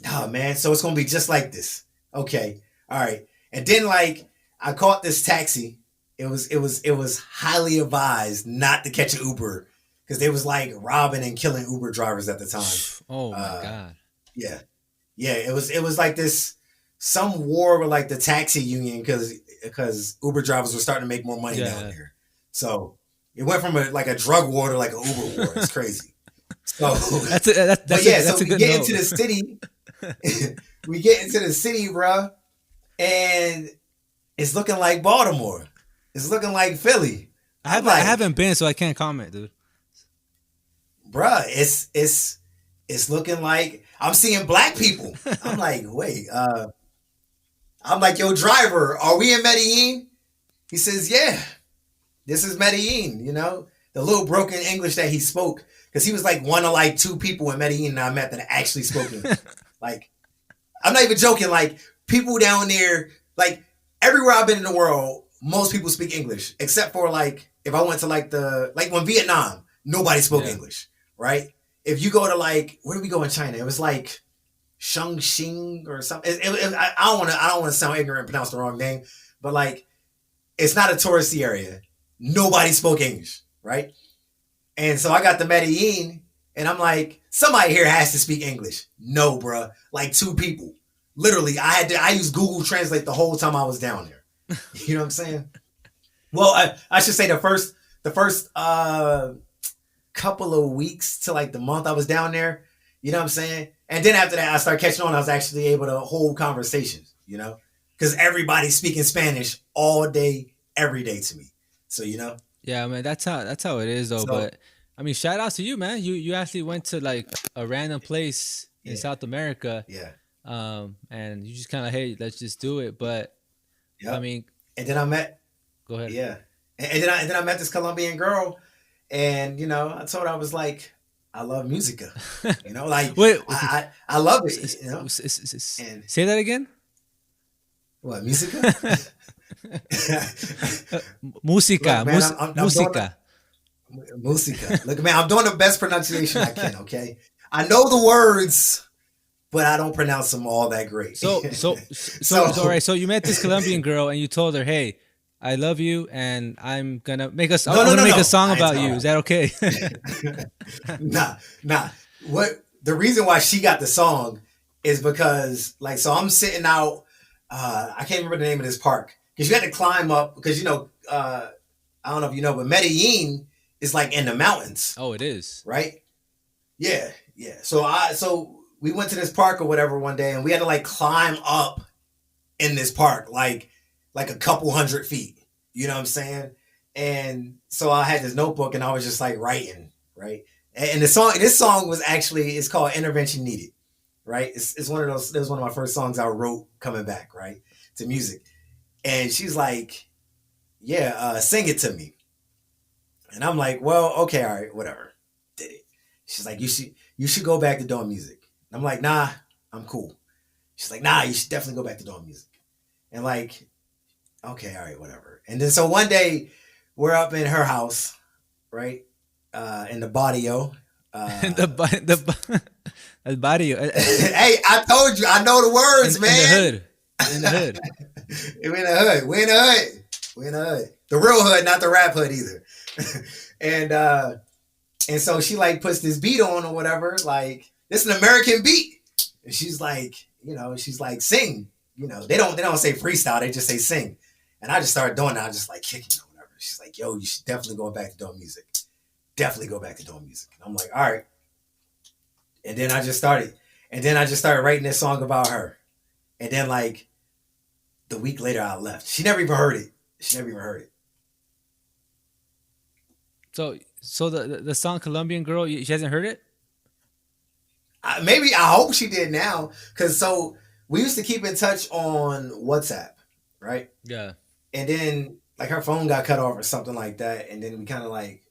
Oh man, so it's gonna be just like this. Okay. All right. And then like I caught this taxi. It was highly advised not to catch an Uber because they was like robbing and killing Uber drivers at the time. Oh my god. Yeah, yeah. It was like this some war with like the taxi union because Uber drivers were starting to make more money down there. So it went from a drug war to like an Uber war. It's crazy. So that's a we good get note. into the city. We get into the city, bro, and it's looking like Baltimore. It's looking like Philly. I haven't been, so I can't comment, dude. Bruh, it's looking like I'm seeing black people. I'm like, wait, I'm like, yo, driver, are we in Medellin? He says, yeah, this is Medellin, the little broken English that he spoke. Because he was like one of like two people in Medellin that I met that actually spoke English. Like, I'm not even joking. Like, people down there, like, everywhere I've been in the world, most people speak English. Except for, like, if I went to, like when Vietnam, nobody spoke English, right? If you go to, like, where did we go in China? It was, like, Shangxing or something. I don't want to sound ignorant and pronounce the wrong name. But, like, it's not a touristy area. Nobody spoke English, right? And so I got to Medellin, and I'm like, somebody here has to speak English. No, bruh. Like two people. Literally, I used Google Translate the whole time I was down there. You know what I'm saying? Well, I should say the first couple of weeks to like the month I was down there. You know what I'm saying? And then after that, I started catching on. I was actually able to hold conversations, because everybody's speaking Spanish all day, every day to me. So, Yeah, man, that's how it is though. But I mean, shout out to you, man. You actually went to like a random place in South America. Yeah. And you just kind of, hey, let's just do it. But I mean, and then I met. Go ahead. Yeah, and then I met this Colombian girl, and I told her I was like, I love musica. Like wait, I love it. And say that again. What musica? Música, Look, man, música. Música. Look, man, I'm doing the best pronunciation I can. Okay, I know the words, but I don't pronounce them all that great. So all right. So you met this Colombian girl, and you told her, "Hey, I love you, and I'm gonna make a song about you." Is that okay? Nah. What the reason why she got the song is because so I'm sitting out. I can't remember the name of this park because you had to climb up because I don't know if you know, but Medellin is like in the mountains. Oh, it is, right? Yeah. So we went to this park or whatever one day, and we had to like climb up in this park, like a couple hundred feet. You know what I'm saying? And so I had this notebook, and I was just like writing, right? And this song was it's called Intervention Needed. Right, it's one of those. It was one of my first songs I wrote coming back, right, to music. And she's like, "Yeah, sing it to me." And I'm like, "Well, okay, all right, whatever." Did it? She's like, "You should go back to doing music." And I'm like, "Nah, I'm cool." She's like, "Nah, you should definitely go back to doing music." And like, okay, all right, whatever. And then so one day we're up in her house, right, in the barrio. El barrio. Hey, I told you, I know the words, man. In the hood. We're in the hood. The real hood, not the rap hood either. and so she like puts this beat on or whatever. Like, this is an American beat. And she's like, sing. They don't say freestyle, they just say sing. And I just started doing that. I just like kicking or whatever. She's like, yo, you should definitely go back to doing music. Definitely go back to doing music. And I'm like, all right. And then I just started writing this song about her. And then like the week later I left. She never even heard it. So the song Colombian Girl, she hasn't heard it? Maybe, I hope she did now. Because so we used to keep in touch on WhatsApp, right? Yeah. And then like her phone got cut off or something like that. And then we kind of like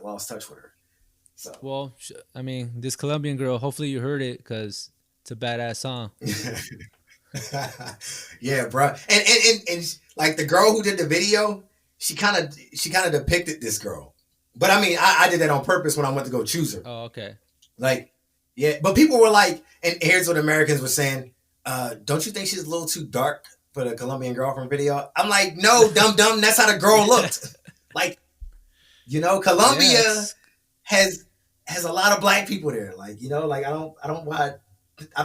lost touch with her. So. Well, I mean, this Colombian Girl, hopefully you heard it because it's a badass song. Yeah, bro. And like the girl who did the video, she kind of depicted this girl. But I mean, I did that on purpose when I went to go choose her. Oh, okay. Like, yeah. But people were like, and here's what Americans were saying, don't you think she's a little too dark for the Colombian girlfriend video? I'm like, no, dumb. That's how the girl looked. Like, Colombia... Yes. has has a lot of black people there. Like, like I don't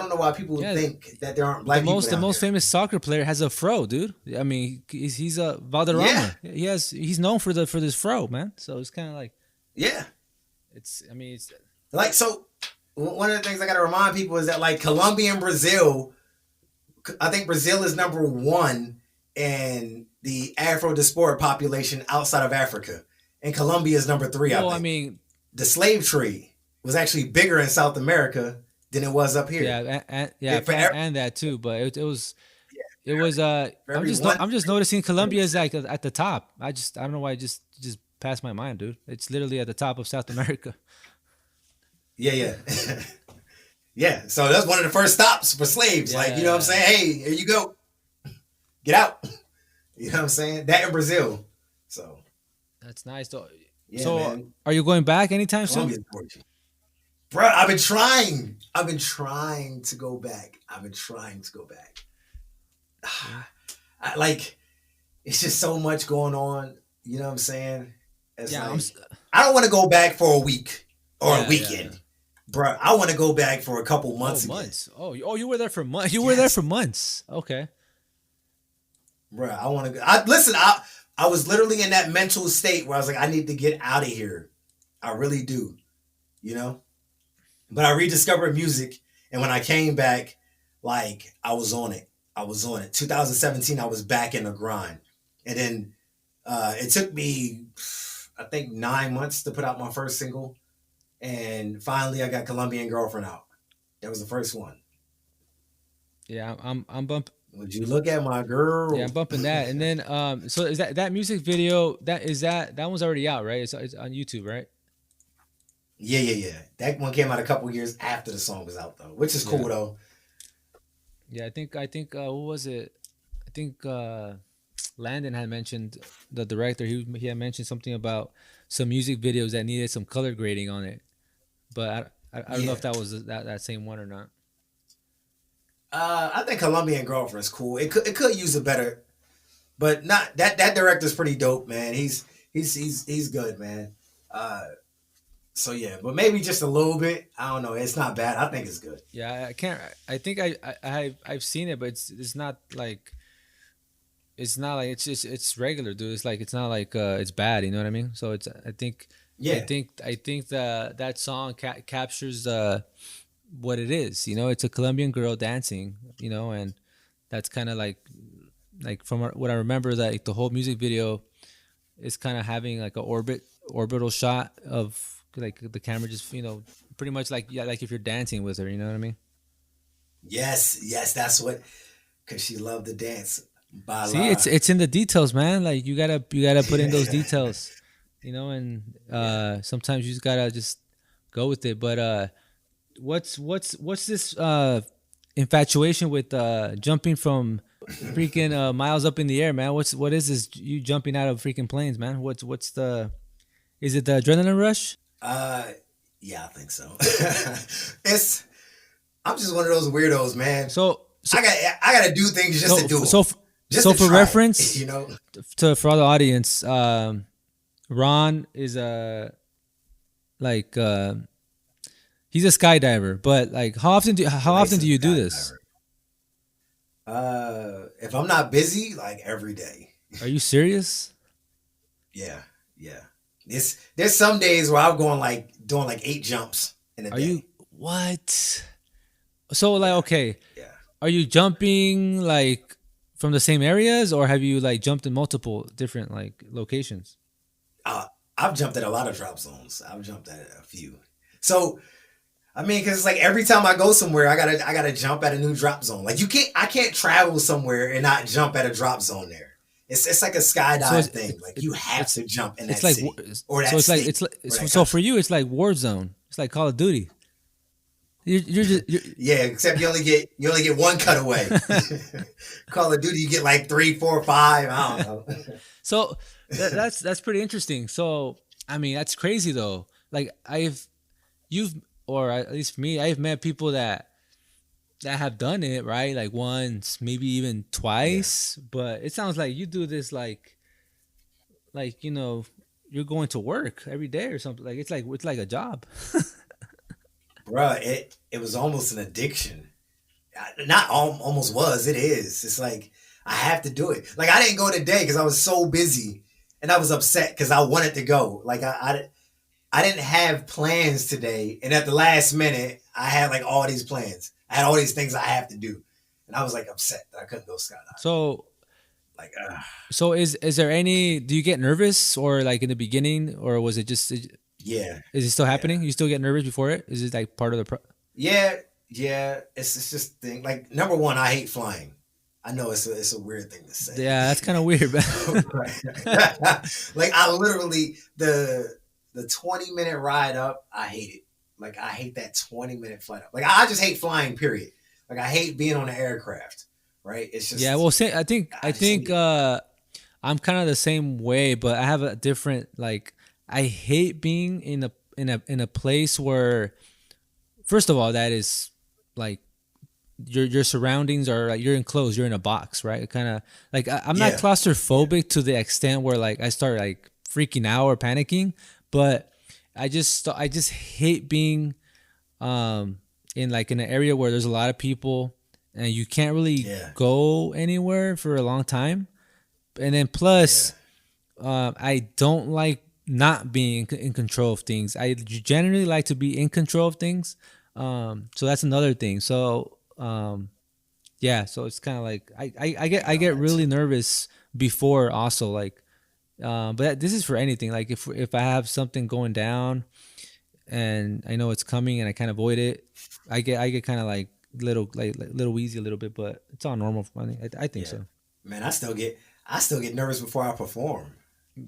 know why people Yeah, think that there aren't the black people most down there. famous soccer player has a fro, dude. I mean, he's a Yeah, Valderrama. He's known for this fro, man. So it's kind of like yeah. it's. I mean, it's Like so, one of the things I got to remind people is that like Colombia and Brazil, I think Brazil is number one in the Afro diaspora population outside of Africa, and Colombia is number three. I well, I think mean, the slave trade was actually bigger in South America than it was up here. yeah, yeah, For every, and that too. But it was it for was. for every one. I'm just noticing Colombia is like at the top. I don't know why it just passed my mind, dude. It's literally at the top of South America. Yeah, yeah. Yeah, so that's one of the first stops for slaves. Like, you know what I'm Yeah, saying? Hey, here you go. Get out. You know what I'm saying? That in Brazil. So, that's nice. Though. yeah, So, man. are you going back anytime soon? Colombia's gorgeous. Bro, I've been trying. I've been trying to go back. I've been trying to go back. Yeah, Like, it's just so much going on. You know what I'm saying? It's yeah, like, I don't want to go back for a week or a yeah. weekend. Bro, I want to go back for a couple Oh, months again. months. You were there for months. You were there Yes. for months. Okay. Bro, I want to go. Listen, I was literally in that mental state where I was like, I need to get out of here. I really do, you know? But I rediscovered music. And when I came back, like, I was on it. I was on it. 2017, I was back in the grind. And then it took me, I think, 9 months to put out my first single. And finally, I got Colombian Girlfriend out. That was the first one. Yeah, I'm bump. Would you look at my Yeah, girl? I'm bumping that. And then so is that music video that one's already out, right? It's on YouTube, right? Yeah, yeah, yeah. That one came out a couple years after the song was out, though, which is cool, Yeah. though. Yeah, I think what was it? I think Landon had mentioned the director. He had mentioned something about some music videos that needed some color grading on it, but I don't know if Yeah. that was that same one or not. I think Colombian Girlfriend's cool. It could use a better, but not that director's pretty dope, man. He's good, man. So yeah, but maybe just a little bit. I don't know. It's not bad. I think it's good. Yeah, I can't. I think I've seen it, but it's not like it's just it's regular, dude. It's like it's not like it's bad. You know what I mean? So it's Yeah, I think that song captures what it is. You know, it's a Colombian girl dancing. You know, and that's kind of like from what I remember, that like, the whole music video is kind of having like a orbital shot of like the camera just pretty much like, yeah, like if you're dancing with her. You know what I mean? yes, yes. That's what. Cause she loved to dance. See, Bala. it's in the details, man. Like you gotta put in those details, and Yeah. sometimes you just gotta just go with it. But what's this infatuation with jumping from freaking miles up in the air, man? What is this? You jumping out of freaking planes, man? What's the? Is it the adrenaline rush? Uh, yeah, I think so. it's. I'm just one of those weirdos, man. So I gotta do things just so to do so them, just so to for try it, reference, you know. for all the audience, Ron is a like he's a skydiver, but like how often do Licensed you do this? skydiver. If I'm not busy, like every day. Are you serious? Yeah, yeah. There's some days where I'm going like doing like 8 jumps in a Are you day. what? So like Yeah, okay, yeah. are you jumping like from the same areas, or have you like jumped in multiple different like locations? Uh, I've jumped at a lot of drop zones. I've jumped at a few. So I mean, because it's like every time I go somewhere, I gotta jump at a new drop zone. Like I can't travel somewhere and not jump at a drop zone there. It's like a So skydive thing. Like you have it's to jump in that it's like city or so that state it's like or that so for country. you it's like Warzone. It's like Call of Duty. You're just Yeah, except you only get one cutaway. Call of Duty, you get like three, four, five. I don't know. so that's pretty interesting. So I mean that's crazy though. Like you've or at least for me, I've met people that have done it, right? Like once, maybe even Yeah. twice. But it sounds like you do this like you're going to work every day or something. Like it's like a job. Bruh, it was almost an addiction. Not almost was. It is. It's like I have to do it. Like I didn't go today because I was so busy, and I was upset because I wanted to go. Like I didn't have plans today, and at the last minute, I had like all these plans. I had all these things I have to do, and I was like upset that I couldn't go skydiving. So Like, so is there any? Do you get nervous or like in the beginning, or was it just? yeah, Is it still yeah, happening? You still get nervous before it? Is it like part of the? yeah, yeah. It's just thing. Like number one, I hate flying. I know it's a weird thing to say. Yeah, that's kind of weird, man. Like I literally the 20-minute ride up, I hate it. Like I hate that 20-minute flight up. Like I just hate flying, period. Like I hate being on an aircraft. Right? It's just Yeah, well, say, I just hate think it. I'm kind of the same way, but I have a different like. I hate being in a place where, first of all, that is like your surroundings are like you're enclosed, you're in a box, right? Kind of like I'm not Yeah. Yeah. claustrophobic to the extent where like I start like freaking out or panicking, but I just hate being in like in an area where there's a lot of people and you can't really Yeah. go anywhere for a long time. And then Yeah. plus, I don't like not being in control of things. I generally like to be in control of things. So that's another thing. So yeah, so it's kind of like I I get all get that really too. nervous before also like but this is for anything. Like if I have something going down and I know it's coming and I can't avoid it, I get kind of like little wheezy a little bit, but it's all normal for me. I think Yeah. so. Man, I still get nervous before I perform.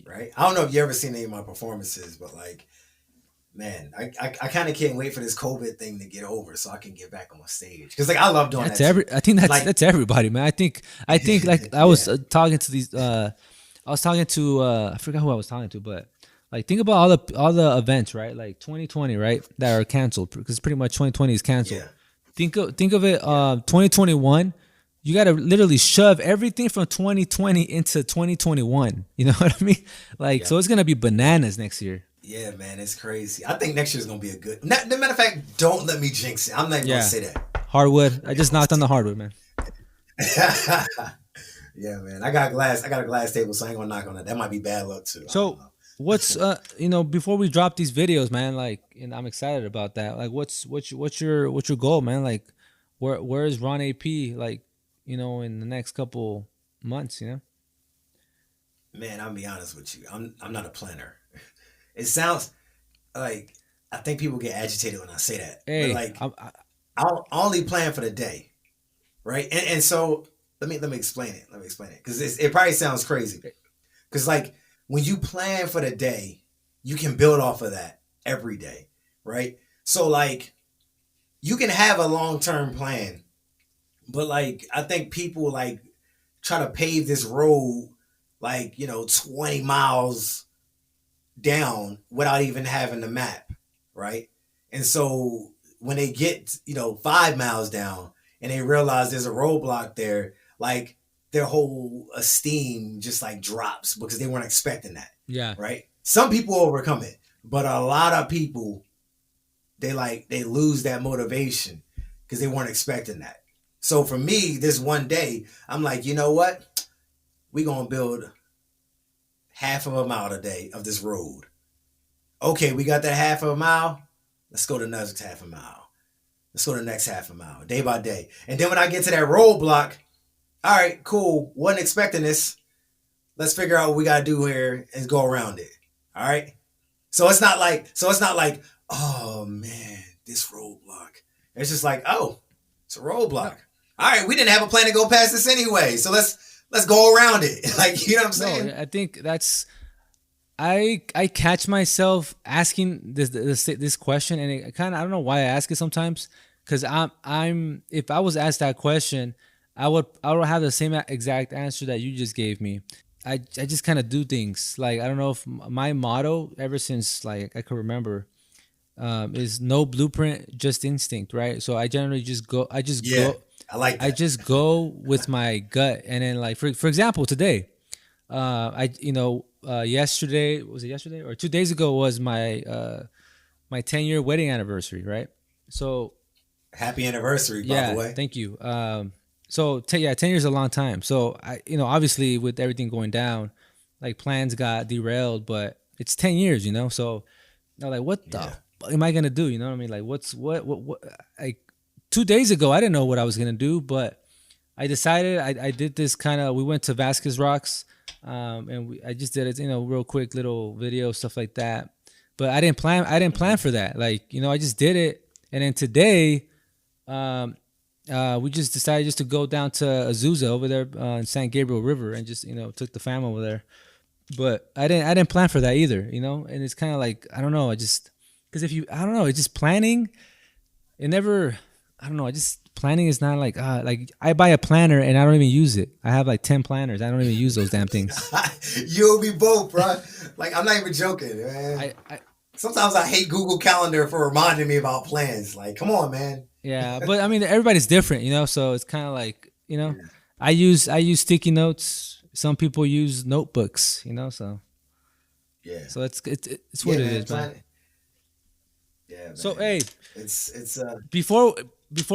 Right? I don't know if you ever seen any of my performances, but like, man, I kind of can't wait for this COVID thing to get over so I can get back on stage. Because like I love doing That's that too. every. I think Like, that's everybody, man. I think like I was yeah, talking to these. I was talking to. I forgot who I was talking to, but like think about all the events, right? Like 2020, right? That are canceled because pretty much 2020 is canceled. yeah, Think of it. yeah, 2021. You got to literally shove everything from 2020 into 2021. You know what I mean? Like yeah. so, it's gonna be bananas next year. Yeah, man, it's crazy. I think next year's gonna be a good. The matter of fact, don't let me jinx it. I'm not even gonna Yeah, say that. hardwood. I I'm just gonna knocked on say the hardwood, man. that. Yeah, man. I got a glass table, so I ain't gonna knock on that. That might be bad luck too. I don't So know. what's before we drop these videos, man, like and I'm excited about that. Like what's your goal, man? Like where is Ron AP like, in the next couple months, Man, I'll be honest with you. I'm not a planner. It sounds like I think people get agitated when I say that, but Hey, like I'll only plan for the day, right? And so let me explain it. Let me explain it because it probably sounds crazy. Because like when you plan for the day, you can build off of that every day, right? So like you can have a long term plan, but like I think people like try to pave this road like 20 miles down without even having the map, right? And so when they get 5 miles down and they realize there's a roadblock there, like their whole esteem just like drops because they weren't expecting that, yeah. right? Some people overcome it, but a lot of people they lose that motivation because they weren't expecting that. So for me, this one day, I'm like, you know what? We gonna build half of a mile today of this road. Okay, we got that half of a mile. Let's go to the next half a mile. Let's go to the next half a mile, day by day. And then when I get to that roadblock, all right, cool. Wasn't expecting this. Let's figure out what we gotta do here and go around it. All right. So it's not like, oh man, this roadblock. It's just like, oh, it's a No, roadblock. All right, we didn't have a plan to go past this anyway. So let's go around it. Like, you know what I'm no, saying? I think that's I catch myself asking this question, and it kind of I don't know why I ask it sometimes, because I'm if I was asked that question, I would have the same exact answer that you just gave me. I just kind of do things like I don't know if my motto ever since like I could remember is no blueprint, just instinct, right? So I generally just go. Yeah, I like I that. just go with my gut, and then like for example today. Yesterday, was it yesterday or 2 days ago was my 10-year wedding anniversary, right? So Happy anniversary, by yeah, the way. thank you. So 10 years is a long time. So obviously with everything going down, like plans got derailed, but it's 10 years, So I'm like, what the fuck am I gonna do? You know what I mean? Like, what? Like 2 days ago, I didn't know what I was gonna do, but I decided I did this kind of. We went to Vasquez Rocks, and I just did it, real quick little video stuff like that. But I didn't plan. I didn't plan for that. Like, I just did it, and then today, we just decided just to go down to Azusa over there in San Gabriel River, and just took the fam over there. But I didn't plan for that either, And it's kind of like, I don't know. Because I don't know. It's just planning. It never. I don't know. Planning is not like I buy a planner and I don't even use it. I have like 10 planners. I don't even use those damn things. You and me both, bro. Like, I'm not even joking, man. Sometimes I hate Google Calendar for reminding me about plans. Like, come on, man. Yeah, but I mean, everybody's different, So it's kind of like, I use sticky notes. Some people use notebooks, So Yeah. So it's what it is, man. Yeah. Man. So hey, it's before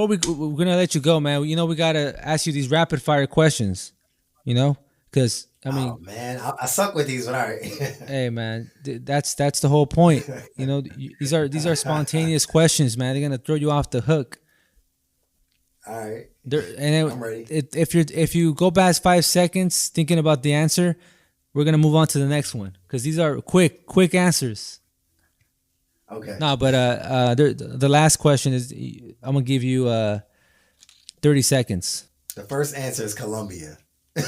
we're gonna let you go, man. We gotta ask you these rapid fire questions, because I mean, oh man, I suck with these, but all right. Hey man, that's the whole point. These are spontaneous questions, man. They're gonna throw you off the hook. All right. I'm ready. If you go past 5 seconds thinking about the answer, we're gonna move on to the next one because these are quick answers. Okay. No, but the last question is I'm gonna give you 30 seconds. The first answer is Colombia. All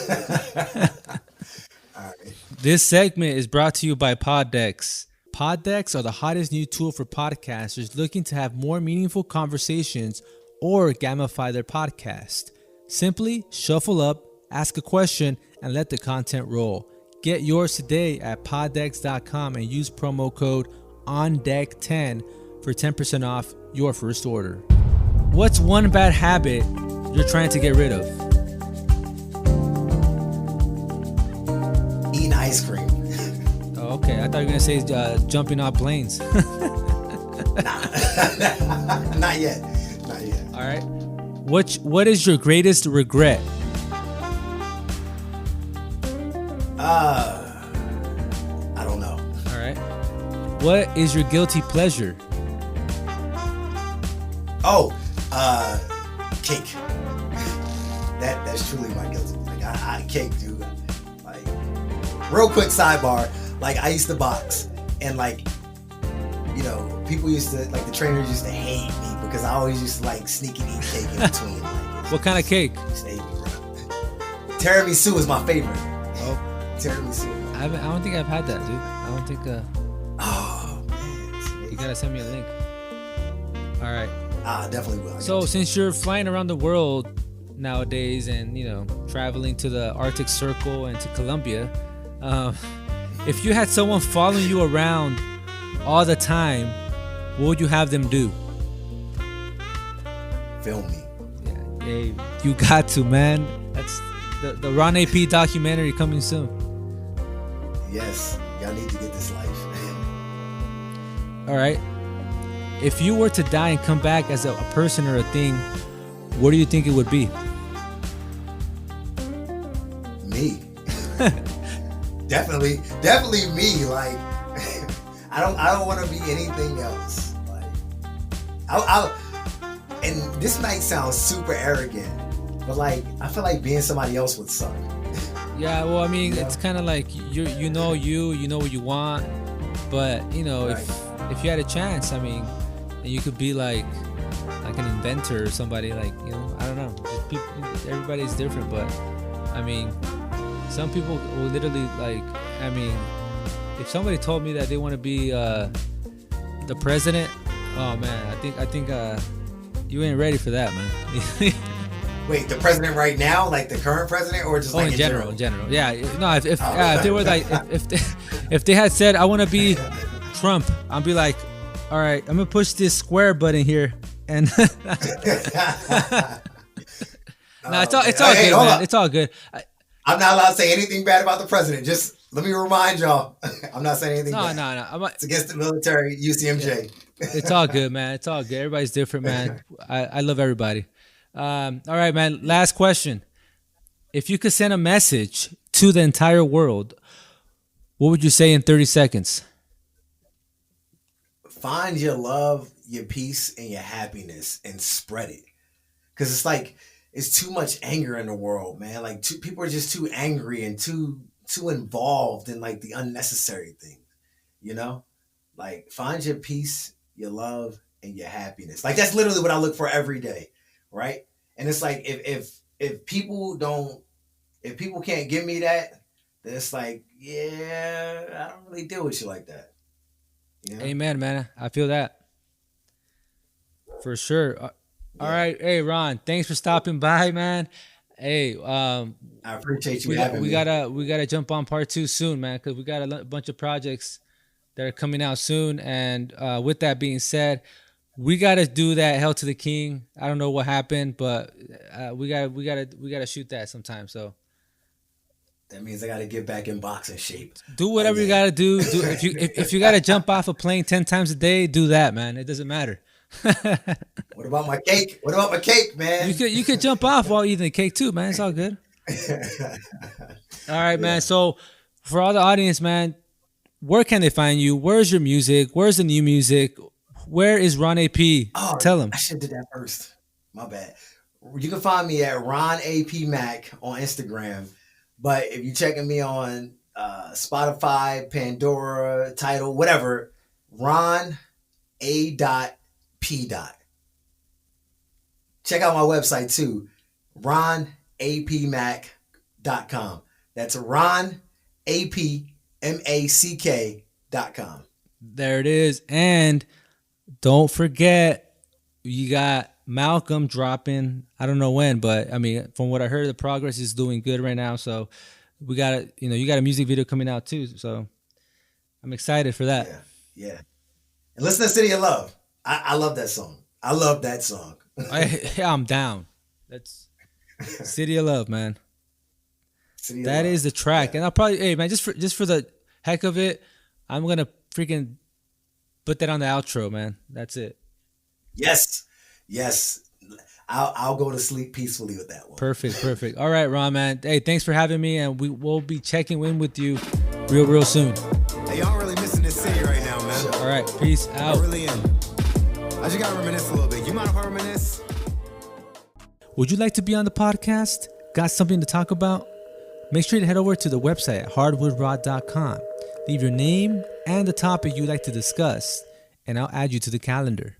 right. This segment is brought to you by Poddex. Poddex are the hottest new tool for podcasters looking to have more meaningful conversations or gamify their podcast. Simply shuffle up, ask a question, and let the content roll. Get yours today at poddex.com and use promo code ONDECK10 for 10% off your first order. What's one bad habit you're trying to get rid of? Eating ice cream. Oh, okay, I thought you were gonna say jumping off planes. Not yet. Not yet. All right. What is your greatest regret? I don't know. All right. What is your guilty pleasure? Oh, cake. That's truly my guilty. Like I cake, dude. Like, real quick sidebar. Like, I used to box, and like, people used to, like, the trainers used to hate me because I always used to like sneak and eat cake in between. Like, What kind of cake? used to hate me, bro. Tiramisu is my favorite. Oh, Tiramisu. I don't think I've had that, dude. I don't think. Oh man, You gotta send me a link. All right. definitely will. So since you're flying around the world nowadays, and traveling to the Arctic Circle and to Colombia, if you had someone following you around all the time, what would you have them do? Film me. Yeah, hey, you got to, man. That's the Ron A.P. documentary coming soon. Yes, y'all need to get this life. All right. If you were to die and come back as a person or a thing, what do you think it would be? Me. definitely me. Like, I don't want to be anything else. Like, and this might sound super arrogant, but like, I feel like being somebody else would suck. Yeah, well, I mean, Yeah. it's kind of like you know what you want, but Right. if you had a chance, I mean, and you could be like an inventor or somebody, like, I don't know. Just everybody's different, but I mean, some people will literally, like, I mean, if somebody told me that they want to be the president, oh man, I think you ain't ready for that, man. Wait, the president right now, like the current president, or just Oh, like in general, yeah. No, if Oh. they were like, if they had said I want to be Trump, I'd be like, all right, I'm gonna push this square button here, and no, it's all Hey, good, hold man. up. It's all good. I'm not allowed to say anything bad about the president. Just let me remind y'all, I'm not saying anything No, bad. no, no. It's against the military, UCMJ. It's all good, man. It's all good. Everybody's different, man. I love everybody. All right, man. Last question. If you could send a message to the entire world, what would you say in 30 seconds? Find your love, your peace, and your happiness and spread it. Because it's like, it's too much anger in the world, man. Like people are just too angry and too involved in like the unnecessary things, you know? Like find your peace, your love, and your happiness. Like that's literally what I look for every day, right? And it's like if people can't give me that, then it's like, yeah, I don't really deal with you like that. You know? Amen, man. I feel that. For sure. All right. Hey, Ron, thanks for stopping by, man. Hey, I appreciate you having we me. gotta jump on part 2 soon, man, because we got a bunch of projects that are coming out soon. And with that being said, we gotta do that Hell to the King. I don't know what happened, but we gotta shoot that sometime. So that means I gotta get back in boxing shape. do whatever you gotta do. If you gotta jump off a plane 10 times a day, do that, man. It doesn't matter. What about my cake? What about my cake, man? You could jump off while eating the cake too, man. It's all good. All right, man. So for all the audience, man, where can they find you? Where's your music? Where's the new music? Where is Ron A.P? Oh, Tell him. I should have did that first. My bad. You can find me at Ron A.P. Mac on Instagram. But if you're checking me on Spotify, Pandora, Tidal, whatever, Ron A.P. Check out my website too, ronapmac.com. That's ronapmack.com. There it is. And don't forget, you got Malcolm dropping. I don't know when, but I mean, from what I heard, the progress is doing good right now. So we got you got a music video coming out too. So I'm excited for that. Yeah. And listen to City of Love. I love that song. I love that song. I'm down. That's City of Love, man. That is the track. And I'll probably, hey man, just for the heck of it, I'm gonna freaking put that on the outro, man. That's it. Yes. I'll go to sleep peacefully with that one. Perfect. All right, Ron, man. Hey, thanks for having me, and we will be checking in with you real soon. Hey, y'all really missing this city right now, man. All right, peace out. I really am. I just gotta reminisce a little bit. You mind if I reminisce? Would you like to be on the podcast? Got something to talk about? Make sure to head over to the website at hardwoodrod.com. Leave your name and the topic you'd like to discuss, and I'll add you to the calendar.